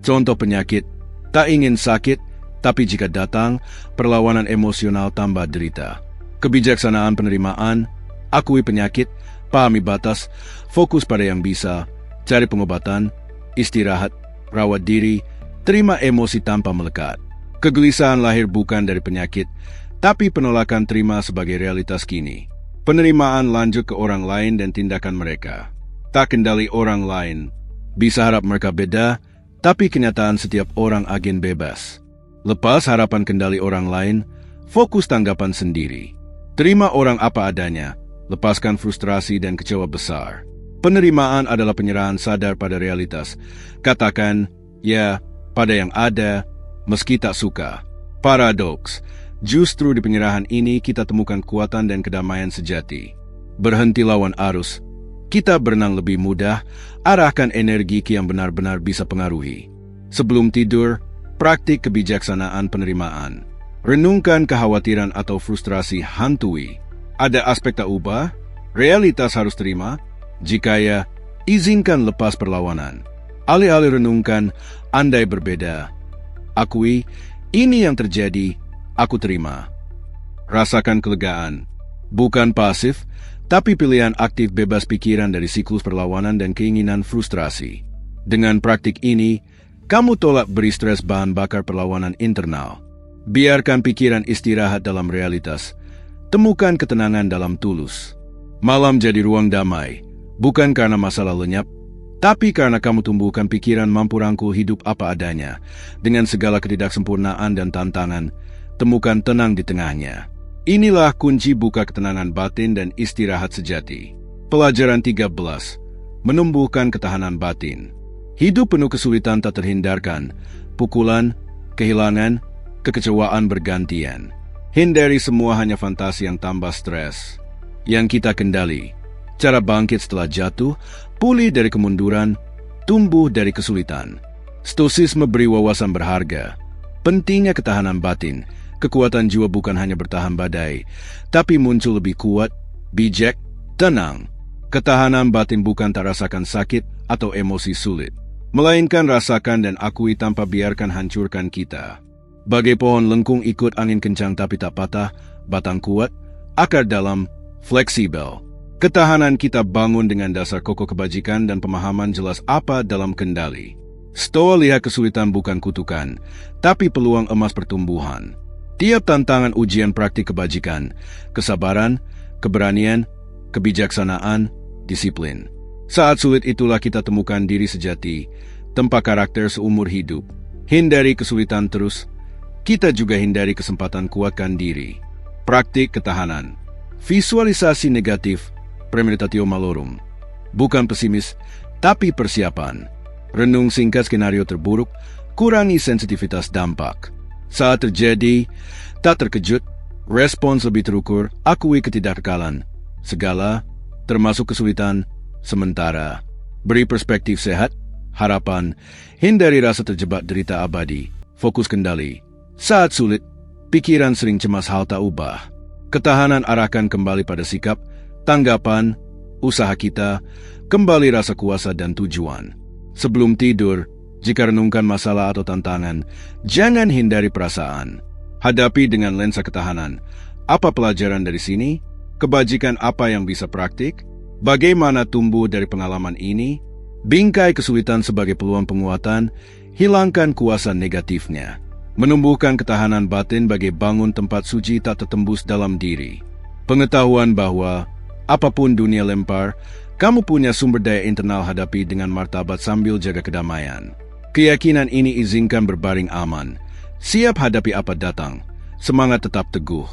Contoh penyakit, tak ingin sakit, tapi jika datang, perlawanan emosional tambah derita. Kebijaksanaan penerimaan, akui penyakit, pahami batas, fokus pada yang bisa, cari pengobatan, istirahat, rawat diri, terima emosi tanpa melekat. Kegelisahan lahir bukan dari penyakit, tapi penolakan terima sebagai realitas kini. Penerimaan lanjut ke orang lain dan tindakan mereka. Tak kendali orang lain. Bisa harap mereka beda, tapi kenyataan setiap orang agen bebas. Lepas harapan kendali orang lain, fokus tanggapan sendiri. Terima orang apa adanya, lepaskan frustrasi dan kecewa besar. Penerimaan adalah penyerahan sadar pada realitas. Katakan, ya, pada yang ada, meski tak suka. Paradoks, justru di penyerahan ini kita temukan kekuatan dan kedamaian sejati. Berhenti lawan arus. Kita berenang lebih mudah, arahkan energi ke yang benar-benar bisa pengaruhi. Sebelum tidur, praktik kebijaksanaan penerimaan. Renungkan kekhawatiran atau frustrasi hantui. Ada aspek tak ubah? Realitas harus terima? Jika ya, izinkan lepas perlawanan. Alih-alih renungkan, andai berbeda. Akui, ini yang terjadi, aku terima. Rasakan kelegaan. Bukan pasif, tapi pilihan aktif bebas pikiran dari siklus perlawanan dan keinginan frustrasi. Dengan praktik ini, kamu tolak beri stres bahan bakar perlawanan internal. Biarkan pikiran istirahat dalam realitas. Temukan ketenangan dalam tulus. Malam jadi ruang damai, bukan karena masalah lenyap, tapi karena kamu tumbuhkan pikiran mampu rangkul hidup apa adanya. Dengan segala ketidaksempurnaan dan tantangan, temukan tenang di tengahnya. Inilah kunci buka ketenangan batin dan istirahat sejati. Pelajaran 13. Menumbuhkan ketahanan batin. Hidup penuh kesulitan tak terhindarkan. Pukulan, kehilangan, kekecewaan bergantian. Hindari semua hanya fantasi yang tambah stres. Yang kita kendali, cara bangkit setelah jatuh, pulih dari kemunduran, tumbuh dari kesulitan. Stoisisme beri wawasan berharga. Pentingnya ketahanan batin. Kekuatan jiwa bukan hanya bertahan badai, tapi muncul lebih kuat, bijak, tenang. Ketahanan batin bukan tak rasakan sakit atau emosi sulit, melainkan rasakan dan akui tanpa biarkan hancurkan kita. Bagai pohon lengkung ikut angin kencang tapi tak patah, batang kuat, akar dalam, fleksibel. Ketahanan kita bangun dengan dasar kokoh kebajikan dan pemahaman jelas apa dalam kendali. Stoa lihat kesulitan bukan kutukan, tapi peluang emas pertumbuhan. Tiap tantangan ujian praktik kebajikan, kesabaran, keberanian, kebijaksanaan, disiplin. Saat sulit itulah kita temukan diri sejati, tempat karakter seumur hidup. Hindari kesulitan terus, kita juga hindari kesempatan kuatkan diri. Praktik ketahanan. Visualisasi negatif, premeditatio malorum. Bukan pesimis, tapi persiapan. Renung singkat skenario terburuk, kurangi sensitivitas dampak. Saat terjadi, tak terkejut, respons lebih terukur, akui ketidakkekalan. Segala, termasuk kesulitan, sementara. Beri perspektif sehat, harapan, hindari rasa terjebak derita abadi, fokus kendali. Saat sulit, pikiran sering cemas hal tak ubah. Ketahanan arahkan kembali pada sikap, tanggapan, usaha kita, kembali rasa kuasa dan tujuan. Sebelum tidur, jika renungkan masalah atau tantangan, jangan hindari perasaan. Hadapi dengan lensa ketahanan. Apa pelajaran dari sini? Kebajikan apa yang bisa praktik? Bagaimana tumbuh dari pengalaman ini? Bingkai kesulitan sebagai peluang penguatan, hilangkan kuasa negatifnya. Menumbuhkan ketahanan batin bagai bangun tempat suci tak tertembus dalam diri. Pengetahuan bahwa, apapun dunia lempar, kamu punya sumber daya internal hadapi dengan martabat sambil jaga kedamaian. Keyakinan ini izinkan berbaring aman, siap hadapi apa datang, semangat tetap teguh.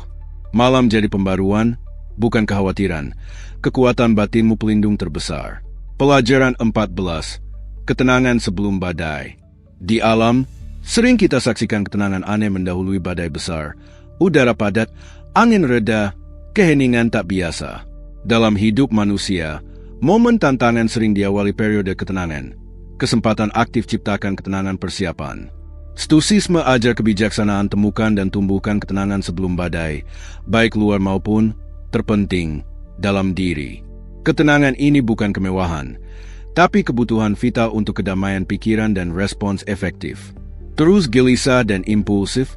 Malam jadi pembaruan, bukan kekhawatiran. Kekuatan batinmu pelindung terbesar. Pelajaran 14. Ketenangan sebelum badai. Di alam, sering kita saksikan ketenangan aneh mendahului badai besar. Udara padat, angin reda, keheningan tak biasa. Dalam hidup manusia, momen tantangan sering diawali periode ketenangan. Kesempatan aktif ciptakan ketenangan persiapan. Stoicisme ajar kebijaksanaan temukan dan tumbuhkan ketenangan sebelum badai, baik luar maupun, terpenting, dalam diri. Ketenangan ini bukan kemewahan, tapi kebutuhan vital untuk kedamaian pikiran dan respons efektif. Terus gelisah dan impulsif,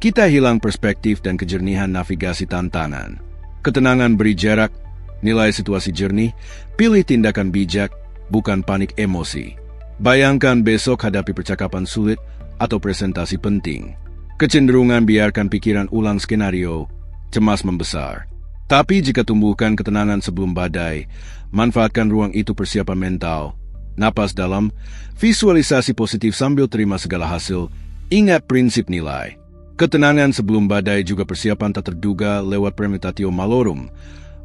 kita hilang perspektif dan kejernihan navigasi tantangan. Ketenangan beri jarak, nilai situasi jernih, pilih tindakan bijak, bukan panik emosi. Bayangkan besok hadapi percakapan sulit atau presentasi penting. Kecenderungan biarkan pikiran ulang skenario, cemas membesar. Tapi jika tumbuhkan ketenangan sebelum badai, manfaatkan ruang itu persiapan mental. Napas dalam, visualisasi positif sambil terima segala hasil, ingat prinsip nilai. Ketenangan sebelum badai juga persiapan tak terduga lewat premeditatio malorum.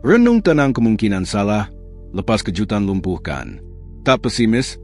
Renung tenang kemungkinan salah, lepas kejutan lumpuhkan. Tak pesimis,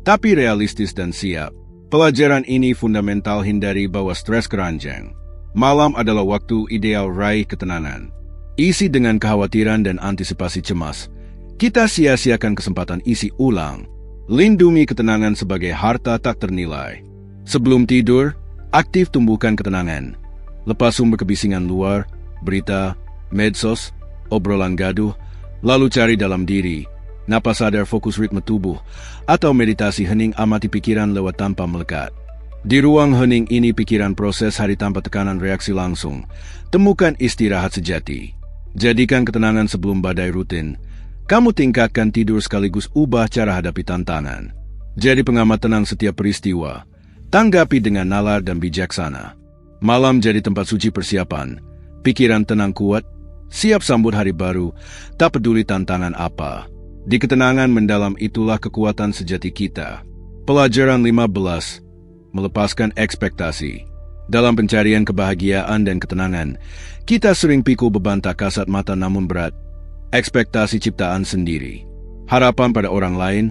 tapi realistis dan siap. Pelajaran ini fundamental, hindari bawa stres keranjang. Malam adalah waktu ideal raih ketenangan. Isi dengan kekhawatiran dan antisipasi cemas. Kita sia-siakan kesempatan isi ulang. Lindungi ketenangan sebagai harta tak ternilai. Sebelum tidur, aktif tumbuhkan ketenangan. Lepas sumber kebisingan luar, berita, medsos, obrolan gaduh, lalu cari dalam diri. Napas sadar, fokus ritme tubuh, atau meditasi hening, amati pikiran lewat tanpa melekat. Di ruang hening ini pikiran proses hari tanpa tekanan reaksi langsung. Temukan istirahat sejati. Jadikan ketenangan sebelum badai rutin. Kamu tingkatkan tidur sekaligus ubah cara hadapi tantangan. Jadi pengamat tenang setiap peristiwa. Tanggapi dengan nalar dan bijaksana. Malam jadi tempat suci persiapan. Pikiran tenang kuat, siap sambut hari baru, tak peduli tantangan apa. Di ketenangan mendalam itulah kekuatan sejati kita. Pelajaran 15. Melepaskan ekspektasi. Dalam pencarian kebahagiaan dan ketenangan, kita sering pikul beban tak kasat mata namun berat. Ekspektasi ciptaan sendiri. Harapan pada orang lain,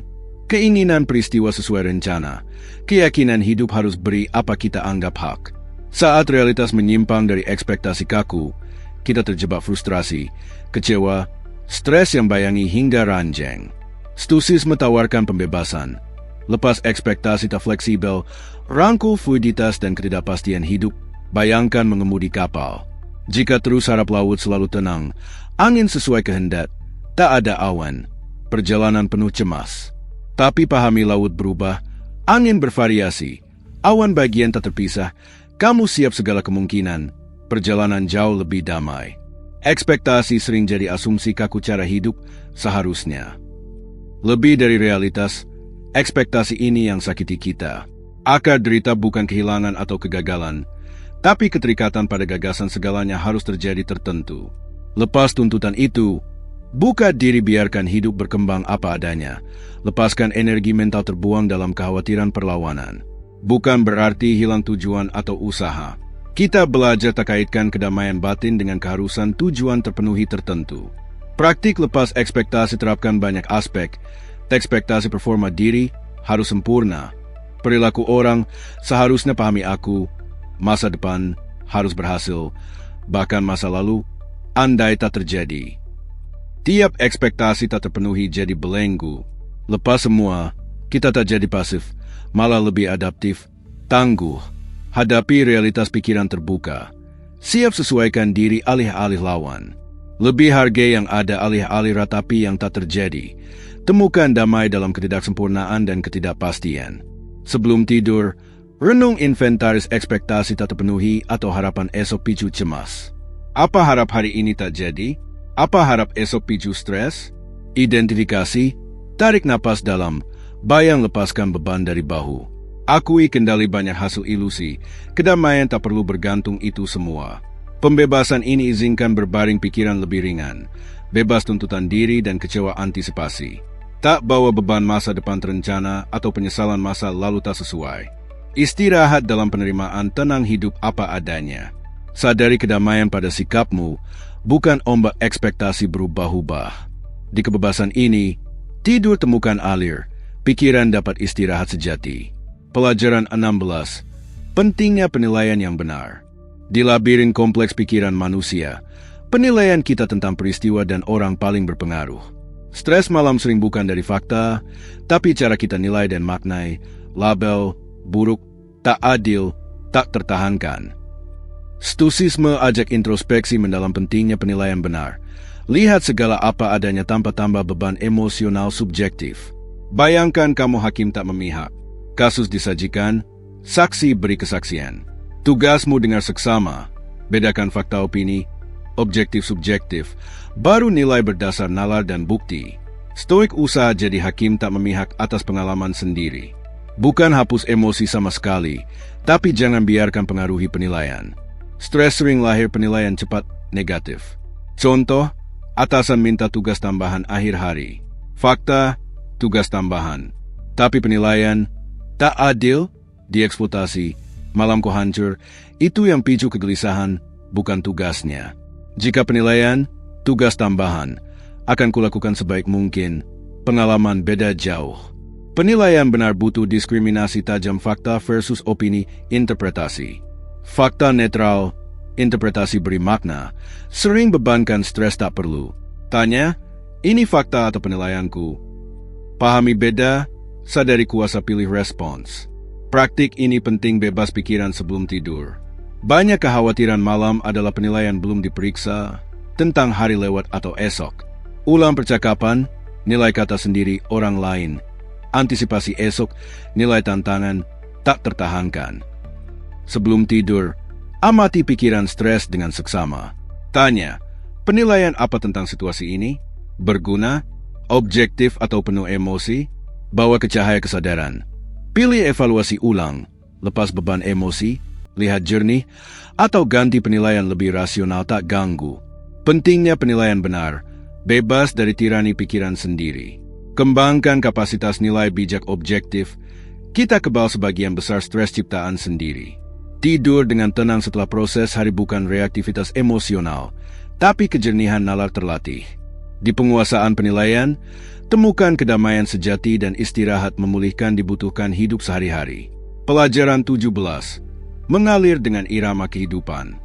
keinginan peristiwa sesuai rencana, keyakinan hidup harus beri apa kita anggap hak. Saat realitas menyimpang dari ekspektasi kaku, kita terjebak frustrasi, kecewa, stres yang bayangi hingga ranjang. Stoicisme tawarkan pembebasan. Lepas ekspektasi tak fleksibel, rangkul fluiditas dan ketidakpastian hidup. Bayangkan mengemudi kapal. Jika terus harap laut selalu tenang, angin sesuai kehendak, tak ada awan, perjalanan penuh cemas. Tapi pahami laut berubah, angin bervariasi, awan bagian tak terpisah, kamu siap segala kemungkinan, perjalanan jauh lebih damai. Ekspektasi sering jadi asumsi kaku cara hidup seharusnya. Lebih dari realitas, ekspektasi ini yang sakiti kita. Akar derita bukan kehilangan atau kegagalan, tapi keterikatan pada gagasan segalanya harus terjadi tertentu. Lepas tuntutan itu, buka diri, biarkan hidup berkembang apa adanya. Lepaskan energi mental terbuang dalam kekhawatiran perlawanan. Bukan berarti hilang tujuan atau usaha. Kita belajar tak kaitkan kedamaian batin dengan keharusan tujuan terpenuhi tertentu. Praktik lepas ekspektasi terapkan banyak aspek. Ekspektasi performa diri harus sempurna. Perilaku orang seharusnya pahami aku. Masa depan harus berhasil. Bahkan masa lalu, andai tak terjadi. Tiap ekspektasi tak terpenuhi jadi belenggu. Lepas semua, kita tak jadi pasif, malah lebih adaptif, tangguh. Hadapi realitas, pikiran terbuka. Siap sesuaikan diri alih-alih lawan. Lebih hargai yang ada alih-alih ratapi yang tak terjadi. Temukan damai dalam ketidaksempurnaan dan ketidakpastian. Sebelum tidur, renung inventaris ekspektasi tak terpenuhi atau harapan esok picu cemas. Apa harap hari ini tak jadi? Apa harap esok picu stres? Identifikasi, tarik napas dalam, bayang lepaskan beban dari bahu. Akui kendali banyak hasil ilusi, kedamaian tak perlu bergantung itu semua. Pembebasan ini izinkan berbaring pikiran lebih ringan, bebas tuntutan diri dan kecewa antisipasi. Tak bawa beban masa depan terencana atau penyesalan masa lalu tak sesuai. Istirahat dalam penerimaan tenang hidup apa adanya. Sadari kedamaian pada sikapmu, bukan ombak ekspektasi berubah-ubah. Di kebebasan ini, tidur temukan alir, pikiran dapat istirahat sejati. Pelajaran 16. Pentingnya penilaian yang benar. Di labirin kompleks pikiran manusia, penilaian kita tentang peristiwa dan orang paling berpengaruh. Stres malam sering bukan dari fakta, tapi cara kita nilai dan maknai, label, buruk, tak adil, tak tertahankan. Stoicisme ajak introspeksi mendalam pentingnya penilaian benar. Lihat segala apa adanya tanpa tambah beban emosional subjektif. Bayangkan kamu hakim tak memihak. Kasus disajikan, saksi beri kesaksian. Tugasmu dengar seksama, bedakan fakta opini, objektif-subjektif, baru nilai berdasar nalar dan bukti. Stoik usaha jadi hakim tak memihak atas pengalaman sendiri. Bukan hapus emosi sama sekali, tapi jangan biarkan pengaruhi penilaian. Stres sering lahir penilaian cepat negatif. Contoh, atasan minta tugas tambahan akhir hari. Fakta, tugas tambahan. Tapi penilaian, tak adil, dieksploitasi, malam kau hancur, itu yang picu kegelisahan, bukan tugasnya. Jika penilaian, tugas tambahan, akan kulakukan sebaik mungkin, pengalaman beda jauh. Penilaian benar butuh diskriminasi tajam fakta versus opini interpretasi. Fakta netral, interpretasi beri makna, sering bebankan stres tak perlu. Tanya, ini fakta atau penilaianku? Pahami beda, sadari kuasa pilih respons. Praktik ini penting bebas pikiran sebelum tidur. Banyak kekhawatiran malam adalah penilaian belum diperiksa tentang hari lewat atau esok. Ulang percakapan, nilai kata sendiri orang lain. Antisipasi esok, nilai tantangan, tak tertahankan. Sebelum tidur, amati pikiran stres dengan seksama. Tanya, penilaian apa tentang situasi ini? Berguna? Objektif atau penuh emosi? Bawa ke cahaya kesadaran. Pilih evaluasi ulang, lepas beban emosi, lihat jernih, atau ganti penilaian lebih rasional tak ganggu. Pentingnya penilaian benar, bebas dari tirani pikiran sendiri. Kembangkan kapasitas nilai bijak objektif, kita kebal sebagian besar stres ciptaan sendiri. Tidur dengan tenang setelah proses hari bukan reaktivitas emosional, tapi kejernihan nalar terlatih. Di penguasaan penilaian, temukan kedamaian sejati dan istirahat memulihkan dibutuhkan hidup sehari-hari. Pelajaran 17. Mengalir dengan irama kehidupan.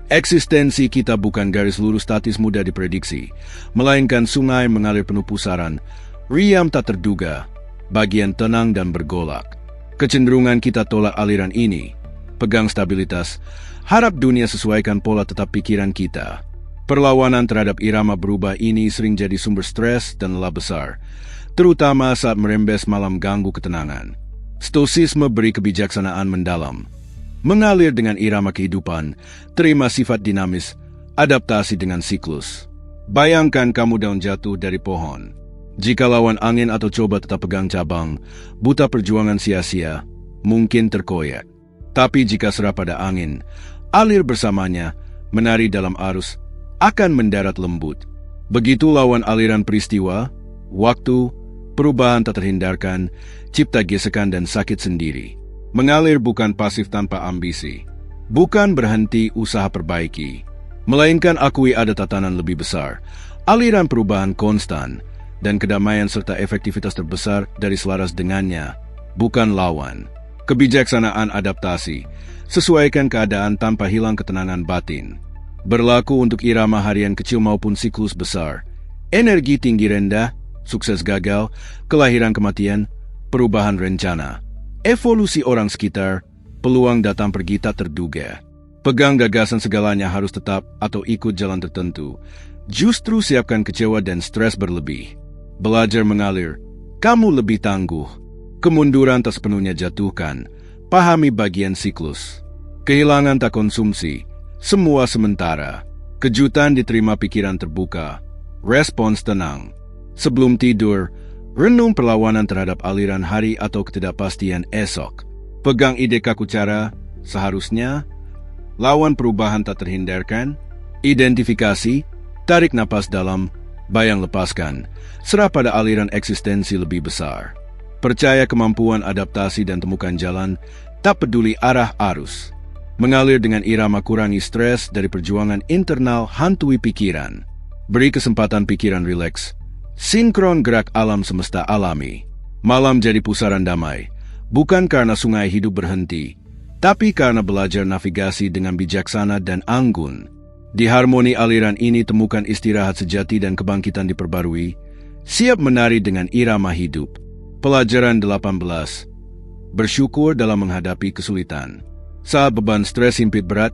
Eksistensi kita bukan garis lurus statis mudah diprediksi, melainkan sungai mengalir penuh pusaran, riam tak terduga, bagian tenang dan bergolak. Kecenderungan kita tolak aliran ini, pegang stabilitas, harap dunia sesuaikan pola tetap pikiran kita. Perlawanan terhadap irama berubah ini sering jadi sumber stres dan lelah besar, terutama saat merembes malam ganggu ketenangan. Stoicisme beri kebijaksanaan mendalam. Mengalir dengan irama kehidupan, terima sifat dinamis, adaptasi dengan siklus. Bayangkan kamu daun jatuh dari pohon. Jika lawan angin atau coba tetap pegang cabang, buta perjuangan sia-sia, mungkin terkoyak. Tapi jika serah pada angin, alir bersamanya, menari dalam arus, akan mendarat lembut. Begitu lawan aliran peristiwa, waktu, perubahan tak terhindarkan, cipta gesekan dan sakit sendiri. Mengalir bukan pasif tanpa ambisi, bukan berhenti usaha perbaiki, melainkan akui ada tatanan lebih besar, aliran perubahan konstan, dan kedamaian serta efektivitas terbesar dari selaras dengannya, bukan lawan. Kebijaksanaan adaptasi, sesuaikan keadaan tanpa hilang ketenangan batin. Berlaku untuk irama harian kecil maupun siklus besar. Energi tinggi rendah, sukses gagal, kelahiran kematian, perubahan rencana. Evolusi orang sekitar, peluang datang pergi tak terduga. Pegang gagasan segalanya harus tetap atau ikut jalan tertentu. Justru siapkan kecewa dan stres berlebih. Belajar mengalir, kamu lebih tangguh. Kemunduran tak sepenuhnya jatuhkan, pahami bagian siklus. Kehilangan tak konsumsi, semua sementara. Kejutan diterima pikiran terbuka, respons tenang. Sebelum tidur, renung perlawanan terhadap aliran hari atau ketidakpastian esok. Pegang ide kaku cara, seharusnya. Lawan perubahan tak terhindarkan. Identifikasi, tarik napas dalam, Bayang lepaskan, serah pada aliran eksistensi lebih besar. Percaya kemampuan adaptasi dan temukan jalan, tak peduli arah arus. Mengalir dengan irama, kurangi stres dari perjuangan internal, hantui pikiran. Beri kesempatan pikiran rileks. Sinkron gerak alam semesta alami. Malam jadi pusaran damai, bukan karena sungai hidup berhenti, tapi karena belajar navigasi dengan bijaksana dan anggun. Di harmoni aliran ini temukan istirahat sejati dan kebangkitan diperbarui, siap menari dengan irama hidup. Pelajaran 18. Bersyukur dalam menghadapi kesulitan. Saat beban stres himpit berat,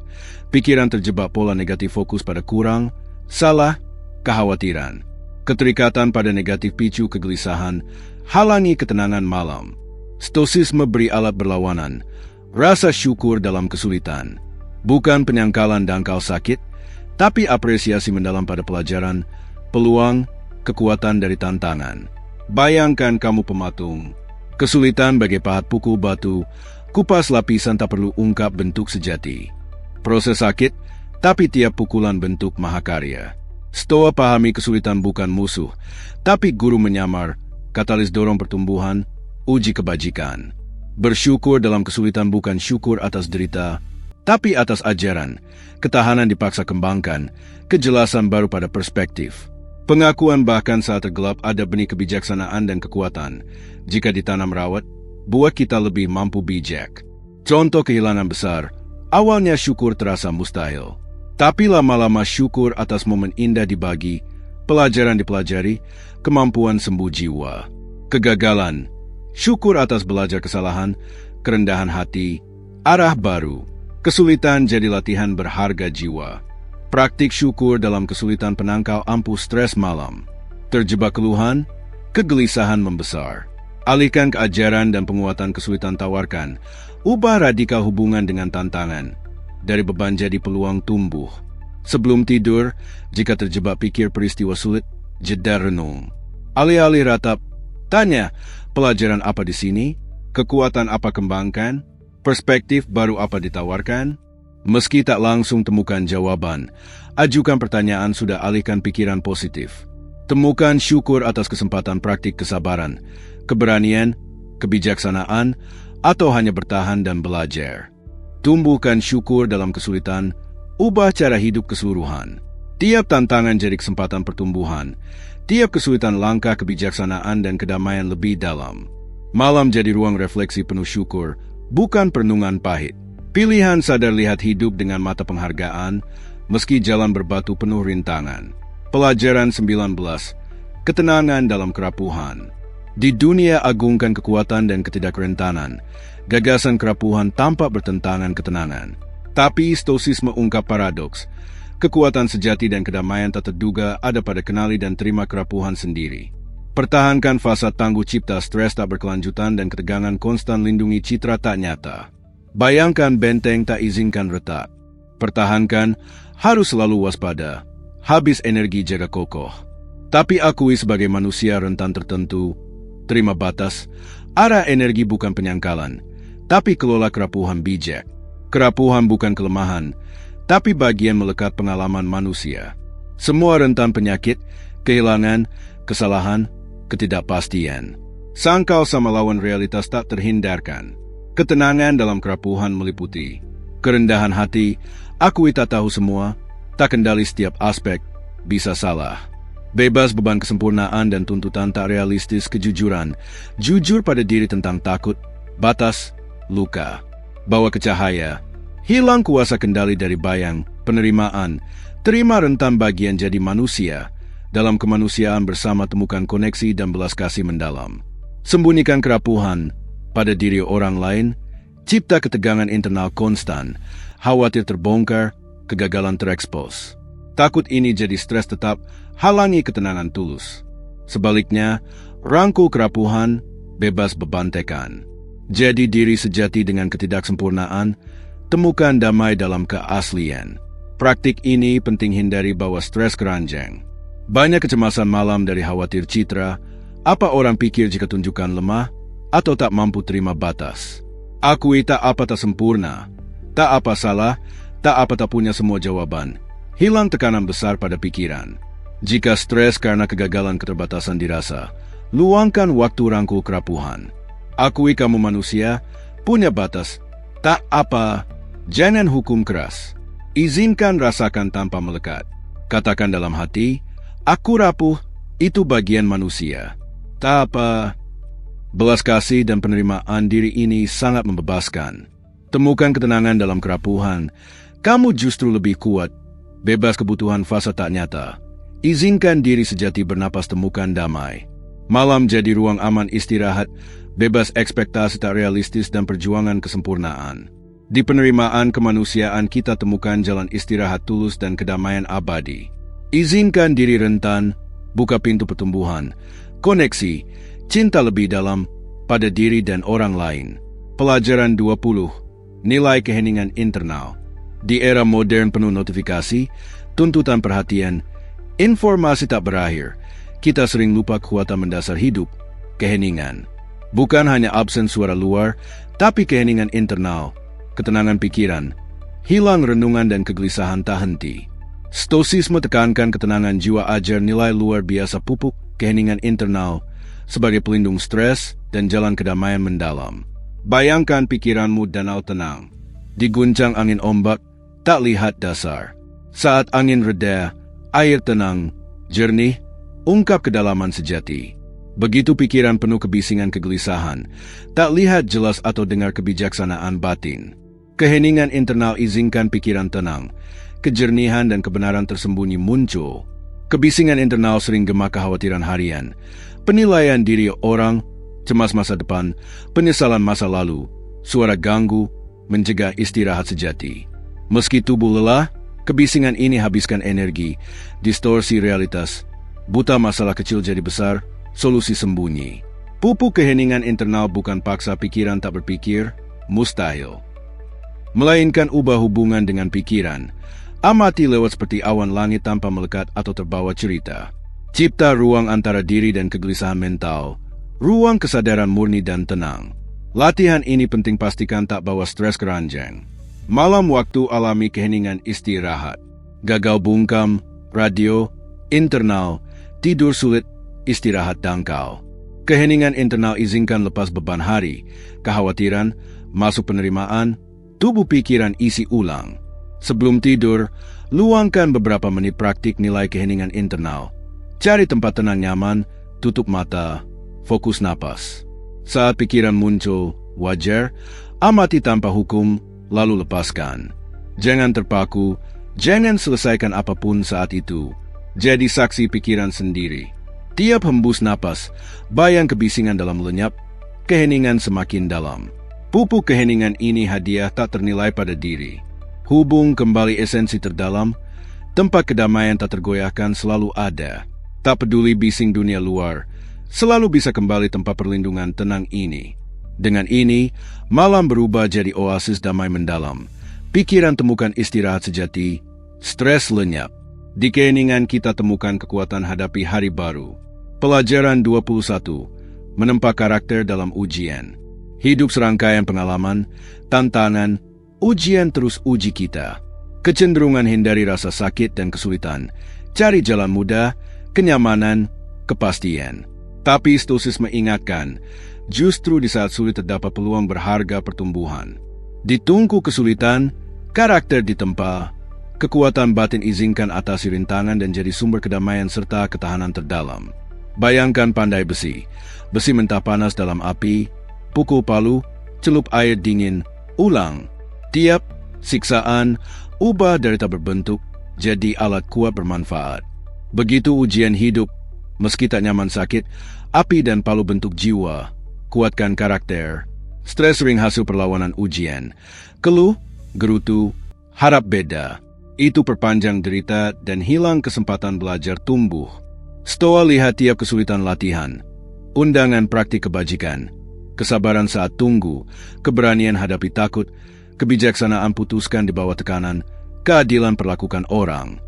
pikiran terjebak pola negatif, fokus pada kurang, salah, kekhawatiran. Keterikatan pada negatif picu kegelisahan, halangi ketenangan malam. Stoisisme beri alat berlawanan, rasa syukur dalam kesulitan. Bukan penyangkalan dangkal sakit, tapi apresiasi mendalam pada pelajaran, peluang, kekuatan dari tantangan. Bayangkan kamu pematung. Kesulitan bagai pahat pukul batu, kupas lapisan tak perlu ungkap bentuk sejati. Proses sakit, tapi tiap pukulan bentuk mahakarya. Stoa pahami kesulitan bukan musuh, tapi guru menyamar, katalis dorong pertumbuhan, uji kebajikan. Bersyukur dalam kesulitan bukan syukur atas derita, tapi atas ajaran, ketahanan dipaksa kembangkan, kejelasan baru pada perspektif. Pengakuan bahkan saat tergelap ada benih kebijaksanaan dan kekuatan. Jika ditanam rawat, buat kita lebih mampu bijak. Contoh kehilangan besar, awalnya syukur terasa mustahil. Tapi lama-lama syukur atas momen indah dibagi, pelajaran dipelajari, kemampuan sembuh jiwa. Kegagalan, syukur atas belajar kesalahan, kerendahan hati, arah baru. Kesulitan jadi latihan berharga jiwa. Praktik syukur dalam kesulitan penangkal ampuh stres malam. Terjebak keluhan, kegelisahan membesar. Alihkan ke ajaran dan penguatan kesulitan, tawarkan. Ubah radikal hubungan dengan tantangan. Dari beban jadi peluang tumbuh. Sebelum tidur, jika terjebak pikir peristiwa sulit, jeda renung. Alih-alih ratap, tanya, pelajaran apa di sini? Kekuatan apa kembangkan? Perspektif baru apa ditawarkan? Meski tak langsung temukan jawaban, ajukan pertanyaan, sudah alihkan pikiran positif. Temukan syukur atas kesempatan, praktik kesabaran, keberanian, kebijaksanaan, atau hanya bertahan dan belajar. Tumbuhkan syukur dalam kesulitan, ubah cara hidup keseluruhan. Tiap tantangan jadi kesempatan pertumbuhan, tiap kesulitan langkah kebijaksanaan dan kedamaian lebih dalam. Malam jadi ruang refleksi penuh syukur, bukan perenungan pahit. Pilihan sadar lihat hidup dengan mata penghargaan, meski jalan berbatu penuh rintangan. Pelajaran 19. Ketenangan dalam kerapuhan. Di dunia agungkan kekuatan dan ketidakrentanan, gagasan kerapuhan tampak bertentangan ketenangan. Tapi stoisisme ungkap paradoks. Kekuatan sejati dan kedamaian tak terduga ada pada kenali dan terima kerapuhan sendiri. Pertahankan fasad tangguh cipta stres tak berkelanjutan dan ketegangan konstan, lindungi citra tak nyata. Bayangkan benteng tak izinkan retak. Pertahankan, harus selalu waspada. Habis energi jaga kokoh. Tapi akui sebagai manusia rentan tertentu. Terima batas. Arah energi bukan penyangkalan, tapi kelola kerapuhan bijak. Kerapuhan bukan kelemahan, tapi bagian melekat pengalaman manusia. Semua rentan penyakit, kehilangan, kesalahan, ketidakpastian. Sangkal sama lawan realitas tak terhindarkan. Ketenangan dalam kerapuhan meliputi kerendahan hati, akui tak tahu semua, tak kendali setiap aspek, bisa salah. Bebas beban kesempurnaan dan tuntutan tak realistis, kejujuran, jujur pada diri tentang takut, batas, luka. Bawa ke cahaya, hilang kuasa kendali dari bayang, penerimaan, terima rentan bagian jadi manusia. Dalam kemanusiaan bersama temukan koneksi dan belas kasih mendalam. Sembunyikan kerapuhan pada diri orang lain, cipta ketegangan internal konstan, khawatir terbongkar, kegagalan terekspos. Takut ini jadi stres tetap, halangi ketenangan tulus. Sebaliknya, rangkul kerapuhan, bebas beban tekan. Jadi diri sejati dengan ketidaksempurnaan, temukan damai dalam keaslian. Praktik ini penting, hindari bawa stres keranjang. Banyak kecemasan malam dari khawatir citra, apa orang pikir jika tunjukkan lemah, atau tak mampu terima batas. Akui tak apa tak sempurna, tak apa salah, tak apa tak punya semua jawaban. Hilang tekanan besar pada pikiran. Jika stres karena kegagalan keterbatasan dirasa, luangkan waktu rangkul kerapuhan. Akui kamu manusia, punya batas. Tak apa, jangan hukum keras. Izinkan rasakan tanpa melekat. Katakan dalam hati, aku rapuh, itu bagian manusia. Tak apa. Belas kasih dan penerimaan diri ini sangat membebaskan. Temukan ketenangan dalam kerapuhan. Kamu justru lebih kuat. Bebas kebutuhan fase tak nyata. Izinkan diri sejati bernapas, temukan damai. Malam jadi ruang aman istirahat, bebas ekspektasi tak realistis dan perjuangan kesempurnaan. Di penerimaan kemanusiaan kita temukan jalan istirahat tulus dan kedamaian abadi. Izinkan diri rentan, buka pintu pertumbuhan, koneksi, cinta lebih dalam pada diri dan orang lain. Pelajaran 20. Nilai keheningan internal. Di era modern penuh notifikasi, tuntutan perhatian, informasi tak berakhir, kita sering lupa kekuatan mendasar hidup, keheningan. Bukan hanya absen suara luar, tapi keheningan internal, ketenangan pikiran, hilang renungan dan kegelisahan tak henti. Stoisisme tekankan ketenangan jiwa, ajar nilai luar biasa, pupuk keheningan internal sebagai pelindung stres dan jalan kedamaian mendalam. Bayangkan pikiranmu danau tenang, diguncang angin ombak, tak lihat dasar. Saat angin reda, air tenang, jernih, ungkap kedalaman sejati. Begitu pikiran penuh kebisingan kegelisahan, tak lihat jelas atau dengar kebijaksanaan batin. Keheningan internal, izinkan pikiran tenang, kejernihan dan kebenaran tersembunyi muncul. Kebisingan internal sering gema kekhawatiran harian, penilaian diri orang, cemas masa depan, penyesalan masa lalu, suara ganggu, mencegah istirahat sejati. Meski tubuh lelah, kebisingan ini habiskan energi, distorsi realitas, buta masalah kecil jadi besar, solusi sembunyi. Pupuk keheningan internal bukan paksa pikiran tak berpikir, mustahil. Melainkan ubah hubungan dengan pikiran. Amati lewat seperti awan langit tanpa melekat atau terbawa cerita. Cipta ruang antara diri dan kegelisahan mental, ruang kesadaran murni dan tenang. Latihan ini penting, pastikan tak bawa stres keranjang. Malam waktu alami keheningan istirahat. Gagal bungkam, radio, internal, tidur sulit, istirahat dangkal. Keheningan internal, izinkan lepas beban hari, kekhawatiran, masuk penerimaan, tubuh pikiran isi ulang. Sebelum tidur, luangkan beberapa menit praktik nilai keheningan internal. Cari tempat tenang nyaman, tutup mata, fokus napas. Saat pikiran muncul, wajar, amati tanpa hukum, lalu lepaskan. Jangan terpaku, jangan selesaikan apapun saat itu. Jadi saksi pikiran sendiri. Tiap hembus napas, bayang kebisingan dalam lenyap, keheningan semakin dalam. Pupuk keheningan ini hadiah tak ternilai pada diri. Hubung kembali esensi terdalam, tempat kedamaian tak tergoyahkan selalu ada. Tak peduli bising dunia luar, selalu bisa kembali tempat perlindungan tenang ini. Dengan ini, malam berubah jadi oasis damai mendalam. Pikiran temukan istirahat sejati, stres lenyap. Di keheningan kita temukan kekuatan hadapi hari baru. Pelajaran 21. Menempa karakter dalam ujian. Hidup serangkaian pengalaman, tantangan, ujian terus uji kita. Kecenderungan hindari rasa sakit dan kesulitan. Cari jalan mudah, kenyamanan, kepastian. Tapi stoisisme ingatkan, justru di saat sulit terdapat peluang berharga pertumbuhan. Di tungku kesulitan, karakter ditempa, kekuatan batin izinkan atasi rintangan dan jadi sumber kedamaian serta ketahanan terdalam. Bayangkan pandai besi, besi mentah panas dalam api, pukul palu, celup air dingin, ulang. Tiap siksaan, ubah dari tak berbentuk, jadi alat kuat bermanfaat. Begitu ujian hidup, meski tak nyaman sakit, api dan palu bentuk jiwa, kuatkan karakter. Stres sering hasil perlawanan ujian. Keluh, gerutu, harap beda. Itu perpanjang derita dan hilang kesempatan belajar tumbuh. Stoa lihat tiap kesulitan latihan, undangan praktik kebajikan, kesabaran saat tunggu, keberanian hadapi takut, kebijaksanaan putuskan di bawah tekanan, keadilan perlakukan orang.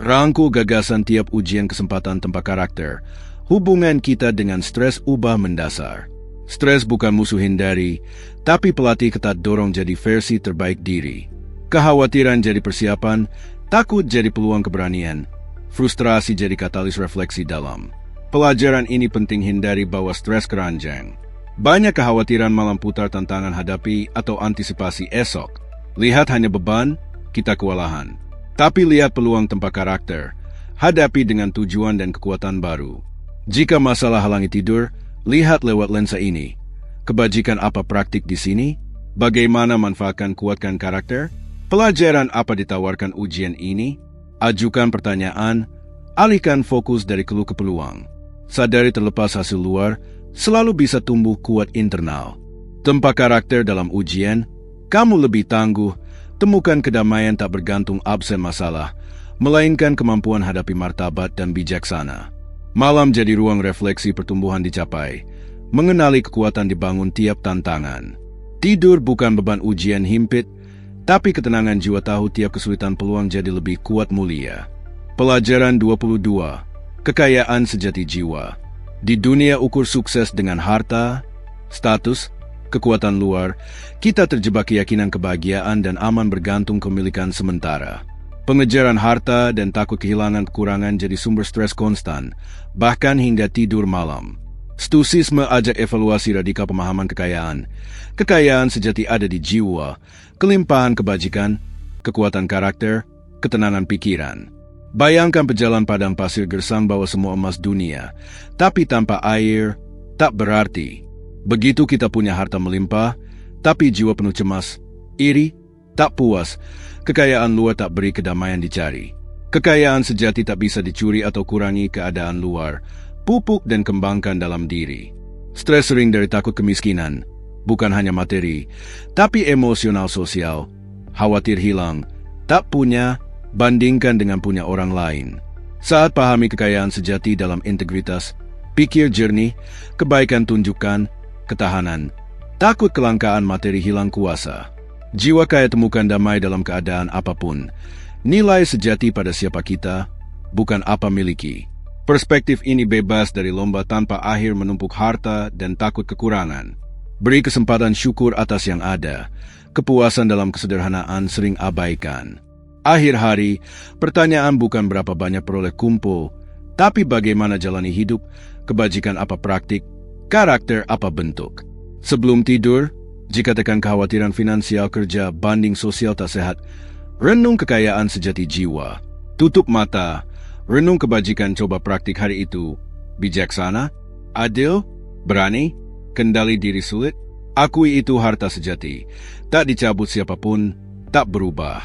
Rangkul gagasan tiap ujian kesempatan tempat karakter. Hubungan kita dengan stres ubah mendasar. Stres bukan musuh hindari, tapi pelatih ketat dorong jadi versi terbaik diri. Kekhawatiran jadi persiapan, takut jadi peluang keberanian. Frustrasi jadi katalis refleksi dalam. Pelajaran ini penting hindari bawa stres keranjang. Banyak kekhawatiran malam putar tantangan hadapi atau antisipasi esok. Lihat hanya beban, kita kewalahan. Tapi lihat peluang tempat karakter. Hadapi dengan tujuan dan kekuatan baru. Jika masalah halangi tidur, lihat lewat lensa ini. Kebajikan apa praktik di sini? Bagaimana manfaatkan kuatkan karakter? Pelajaran apa ditawarkan ujian ini? Ajukan pertanyaan, alihkan fokus dari keluh ke peluang. Sadari terlepas hasil luar, selalu bisa tumbuh kuat internal. Tempa karakter dalam ujian, kamu lebih tangguh, temukan kedamaian tak bergantung absen masalah, melainkan kemampuan hadapi martabat dan bijaksana. Malam jadi ruang refleksi pertumbuhan dicapai, mengenali kekuatan dibangun tiap tantangan. Tidur bukan beban ujian himpit, tapi ketenangan jiwa tahu tiap kesulitan peluang jadi lebih kuat mulia. Pelajaran 22. Kekayaan sejati jiwa. Di dunia ukur sukses dengan harta, status, kekuatan luar, kita terjebak keyakinan kebahagiaan dan aman bergantung kepemilikan sementara. Pengejaran harta dan takut kehilangan kekurangan jadi sumber stres konstan, bahkan hingga tidur malam. Stoicisme ajak evaluasi radikal pemahaman kekayaan. Kekayaan sejati ada di jiwa, kelimpahan kebajikan, kekuatan karakter, ketenangan pikiran. Bayangkan pejalan padang pasir gersang bawa semua emas dunia, tapi tanpa air, tak berarti. Begitu kita punya harta melimpah, tapi jiwa penuh cemas, iri, tak puas, kekayaan luar tak beri kedamaian dicari. Kekayaan sejati tak bisa dicuri atau kurangi keadaan luar, pupuk dan kembangkan dalam diri. Stres sering dari takut kemiskinan, bukan hanya materi, tapi emosional sosial. Khawatir hilang, tak punya, bandingkan dengan punya orang lain. Saat pahami kekayaan sejati dalam integritas, pikir jernih, kebaikan tunjukkan, ketahanan, takut kelangkaan materi hilang kuasa. Jiwa kaya temukan damai dalam keadaan apapun. Nilai sejati pada siapa kita, bukan apa miliki. Perspektif ini bebas dari lomba tanpa akhir menumpuk harta dan takut kekurangan. Beri kesempatan syukur atas yang ada. Kepuasan dalam kesederhanaan sering abaikan. Akhir hari, pertanyaan bukan berapa banyak peroleh kumpul, tapi bagaimana jalani hidup, kebajikan apa praktik, karakter apa bentuk. Sebelum tidur, jika tekan kekhawatiran finansial kerja banding sosial tak sehat, renung kekayaan sejati jiwa. Tutup mata, renung kebajikan coba praktik hari itu. Bijaksana, adil, berani, kendali diri sulit. Akui itu harta sejati. Tak dicabut siapapun, tak berubah.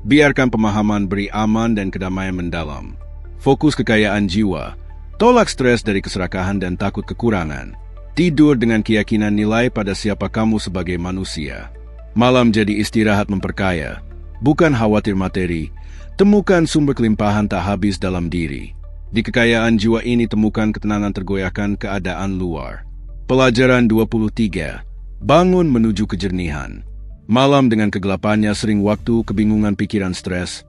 Biarkan pemahaman beri aman dan kedamaian mendalam. Fokus kekayaan jiwa. Tolak stres dari keserakahan dan takut kekurangan. Tidur dengan keyakinan nilai pada siapa kamu sebagai manusia. Malam jadi istirahat memperkaya. Bukan khawatir materi. Temukan sumber kelimpahan tak habis dalam diri. Di kekayaan jiwa ini temukan ketenangan tergoyahkan keadaan luar. Pelajaran 23. Bangun menuju kejernihan. Malam dengan kegelapannya sering waktu kebingungan pikiran stres.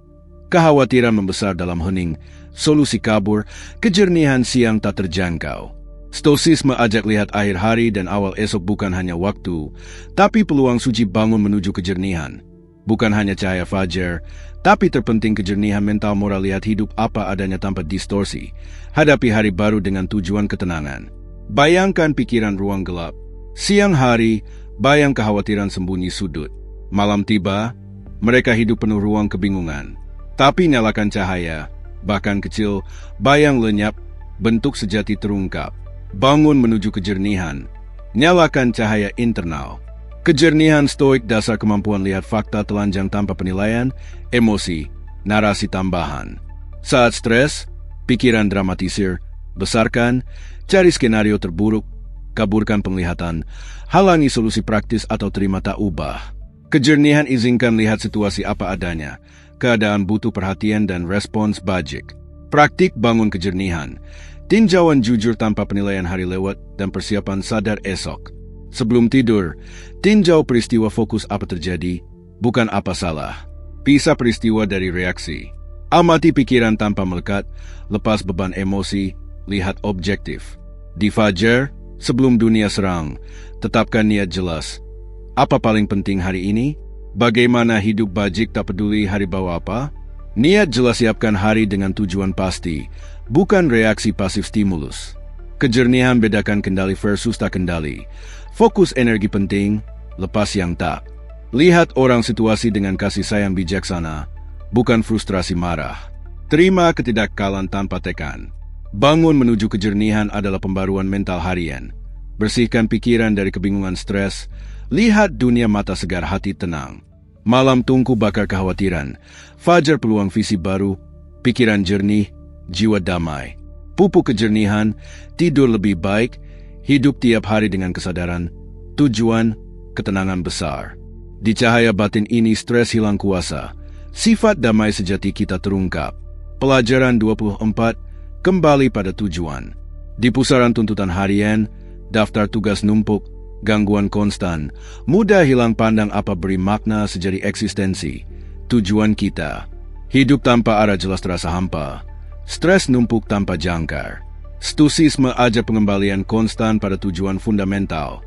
Kekhawatiran membesar dalam hening. Solusi kabur, kejernihan siang tak terjangkau. Stoicisme ajak lihat akhir hari dan awal esok bukan hanya waktu, tapi peluang suci bangun menuju kejernihan. Bukan hanya cahaya fajar, tapi terpenting kejernihan mental moral lihat hidup apa adanya tanpa distorsi. Hadapi hari baru dengan tujuan ketenangan. Bayangkan pikiran ruang gelap. Siang hari, bayang kekhawatiran sembunyi sudut. Malam tiba, mereka hidup penuh ruang kebingungan. Tapi nyalakan cahaya, bahkan kecil, bayang lenyap, bentuk sejati terungkap. Bangun menuju kejernihan. Nyalakan cahaya internal. Kejernihan stoik dasar kemampuan lihat fakta telanjang tanpa penilaian, emosi, narasi tambahan. Saat stres, pikiran dramatisir, besarkan, cari skenario terburuk, kaburkan penglihatan, halangi solusi praktis atau terima tak ubah. Kejernihan izinkan lihat situasi apa adanya, keadaan butuh perhatian dan respons bajik. Praktik bangun kejernihan, tinjauan jujur tanpa penilaian hari lewat dan persiapan sadar esok. Sebelum tidur, tinjau peristiwa fokus apa terjadi, bukan apa salah. Pisah peristiwa dari reaksi. Amati pikiran tanpa melekat, lepas beban emosi, lihat objektif. Di fajar, sebelum dunia serang, tetapkan niat jelas. Apa paling penting hari ini? Bagaimana hidup bajik tak peduli hari bawa apa? Niat jelas siapkan hari dengan tujuan pasti, bukan reaksi pasif stimulus. Kejernihan bedakan kendali versus tak kendali. Fokus energi penting, lepas yang tak. Lihat orang situasi dengan kasih sayang bijaksana, bukan frustrasi marah. Terima ketidakkalan tanpa tekan. Bangun menuju kejernihan adalah pembaruan mental harian. Bersihkan pikiran dari kebingungan stres. Lihat dunia mata segar, hati tenang. Malam tungku bakar kekhawatiran. Fajar peluang visi baru. Pikiran jernih, jiwa damai. Pupuk kejernihan, tidur lebih baik. Hidup tiap hari dengan kesadaran. Tujuan, ketenangan besar. Di cahaya batin ini stres hilang kuasa. Sifat damai sejati kita terungkap. Pelajaran 24, kembali pada tujuan. Di pusaran tuntutan harian, daftar tugas numpuk, gangguan konstan, mudah hilang pandang apa beri makna sejadi eksistensi. Tujuan kita, hidup tanpa arah jelas terasa hampa. Stres numpuk tanpa jangkar. Stoicisme ajar pengembalian konstan pada tujuan fundamental.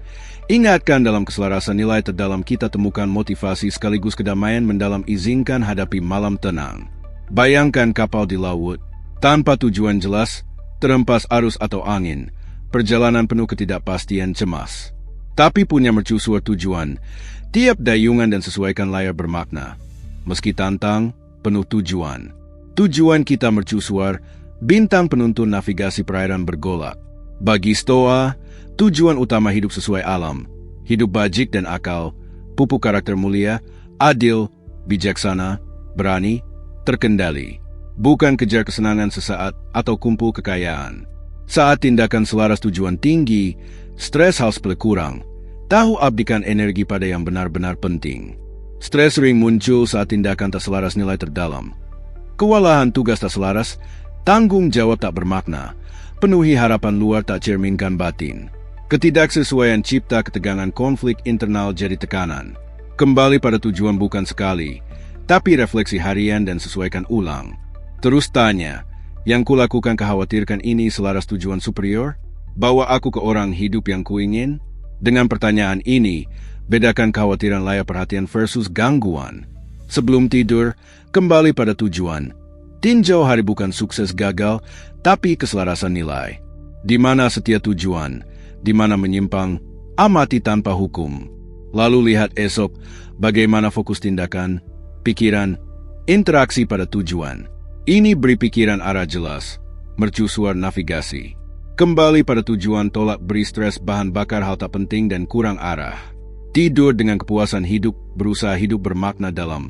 Ingatkan dalam keselarasan nilai terdalam kita temukan motivasi sekaligus kedamaian mendalam, izinkan hadapi malam tenang. Bayangkan kapal di laut, tanpa tujuan jelas, terhempas arus atau angin, perjalanan penuh ketidakpastian cemas. Tapi punya mercusuar tujuan, tiap dayungan dan sesuaikan layar bermakna. Meski tantang, penuh tujuan. Tujuan kita mercusuar, bintang penuntun navigasi perairan bergolak. Bagi Stoa, tujuan utama hidup sesuai alam, hidup bajik dan akal, pupuk karakter mulia, adil, bijaksana, berani, terkendali. Bukan kejar kesenangan sesaat atau kumpul kekayaan. Saat tindakan selaras tujuan tinggi, stres hal sepele kurang. Tahu abdikan energi pada yang benar-benar penting. Stres sering muncul saat tindakan tak selaras nilai terdalam. Kewalahan tugas tak selaras, tanggung jawab tak bermakna, penuhi harapan luar tak cerminkan batin. Ketidaksesuaian cipta ketegangan, konflik internal jadi tekanan. Kembali pada tujuan bukan sekali, tapi refleksi harian dan sesuaikan ulang. Terus tanya, yang kulakukan khawatirkan ini selaras tujuan superior? Bawa aku ke orang hidup yang kuingin? Dengan pertanyaan ini, bedakan kekhawatiran layak perhatian versus gangguan. Sebelum tidur, kembali pada tujuan. Tinjau hari bukan sukses gagal, tapi keselarasan nilai. Di mana setia tujuan, di mana menyimpang, amati tanpa hukum. Lalu lihat esok, bagaimana fokus tindakan, pikiran, interaksi pada tujuan. Ini beri pikiran arah jelas, mercusuar navigasi. Kembali pada tujuan, tolak beri stres bahan bakar hal tak penting dan kurang arah. Tidur dengan kepuasan hidup, berusaha hidup bermakna dalam.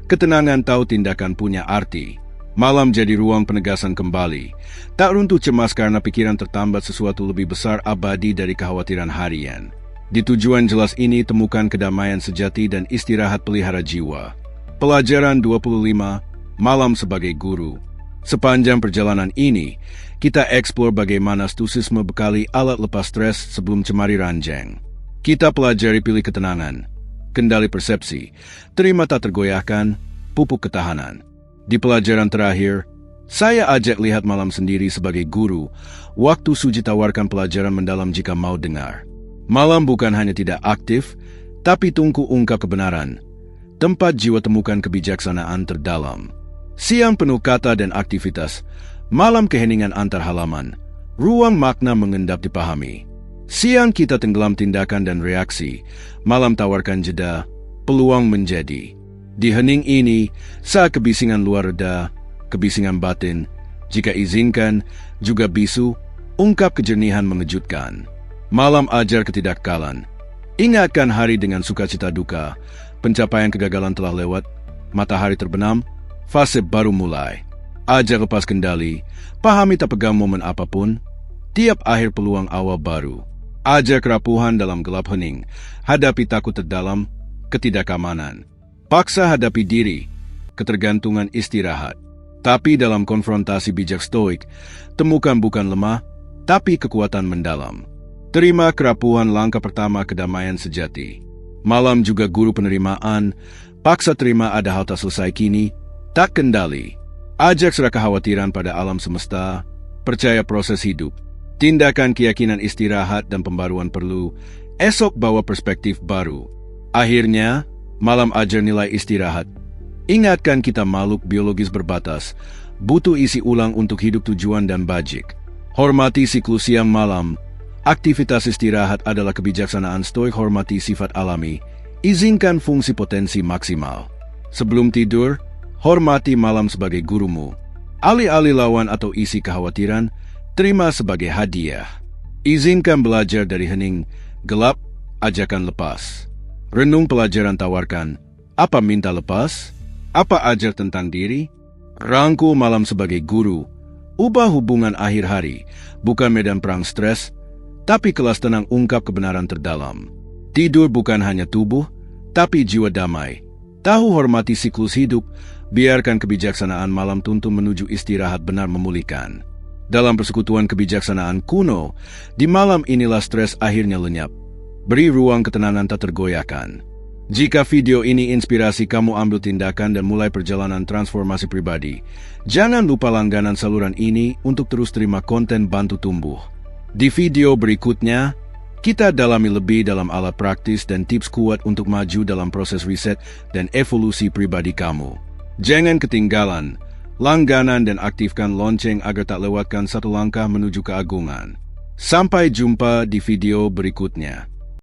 Ketenangan tahu tindakan punya arti. Malam jadi ruang penegasan kembali. Tak runtuh cemas karena pikiran tertambat sesuatu lebih besar abadi dari kekhawatiran harian. Di tujuan jelas ini temukan kedamaian sejati dan istirahat pelihara jiwa. Pelajaran 25, malam sebagai guru. Sepanjang perjalanan ini, kita eksplor bagaimana stoicisme bekali alat lepas stres sebelum cemari ranjang. Kita pelajari pilih ketenangan, kendali persepsi, terima tak tergoyahkan, pupuk ketahanan. Di pelajaran terakhir, saya ajak lihat malam sendiri sebagai guru. Waktu suji tawarkan pelajaran mendalam jika mau dengar. Malam bukan hanya tidak aktif, tapi tungku ungkap kebenaran. Tempat jiwa temukan kebijaksanaan terdalam. Siang penuh kata dan aktivitas. Malam keheningan antar halaman. Ruang makna mengendap dipahami. Siang kita tenggelam tindakan dan reaksi. Malam tawarkan jeda, peluang menjadi. Di hening ini, saat kebisingan luar reda, kebisingan batin, jika izinkan, juga bisu, ungkap kejernihan mengejutkan. Malam ajar ketidakkalan. Ingatkan hari dengan sukacita duka, pencapaian kegagalan telah lewat, matahari terbenam, fase baru mulai. Ajar lepas kendali, pahami tak pegang momen apapun, tiap akhir peluang awal baru. Ajar kerapuhan dalam gelap hening, hadapi takut terdalam, ketidakamanan. Paksa hadapi diri, ketergantungan istirahat. Tapi dalam konfrontasi bijak stoik, temukan bukan lemah, tapi kekuatan mendalam. Terima kerapuhan langkah pertama kedamaian sejati. Malam juga guru penerimaan, paksa terima ada hal tak selesai kini, tak kendali. Ajak serah kekhawatiran pada alam semesta, percaya proses hidup. Tindakan keyakinan istirahat dan pembaruan perlu, esok bawa perspektif baru. Akhirnya, malam ajar nilai istirahat. Ingatkan kita makhluk biologis berbatas, butuh isi ulang untuk hidup tujuan dan bajik. Hormati siklus siang malam. Aktivitas istirahat adalah kebijaksanaan stoik. Hormati sifat alami. Izinkan fungsi potensi maksimal. Sebelum tidur, hormati malam sebagai gurumu. Alih-alih lawan atau isi kekhawatiran, terima sebagai hadiah. Izinkan belajar dari hening, gelap, ajakan lepas. Renung pelajaran tawarkan. Apa minta lepas? Apa ajar tentang diri? Rangkul malam sebagai guru. Ubah hubungan akhir hari, bukan medan perang stres, tapi kelas tenang ungkap kebenaran terdalam. Tidur bukan hanya tubuh, tapi jiwa damai. Tahu hormati siklus hidup, biarkan kebijaksanaan malam tuntun menuju istirahat benar memulihkan. Dalam persekutuan kebijaksanaan kuno, di malam inilah stres akhirnya lenyap. Beri ruang ketenangan tak tergoyahkan. Jika video ini inspirasi kamu, ambil tindakan dan mulai perjalanan transformasi pribadi. Jangan lupa langganan saluran ini untuk terus terima konten bantu tumbuh. Di video berikutnya, kita dalami lebih dalam alat praktis dan tips kuat untuk maju dalam proses riset dan evolusi pribadi kamu. Jangan ketinggalan, langganan dan aktifkan lonceng agar tak lewatkan satu langkah menuju keagungan. Sampai jumpa di video berikutnya.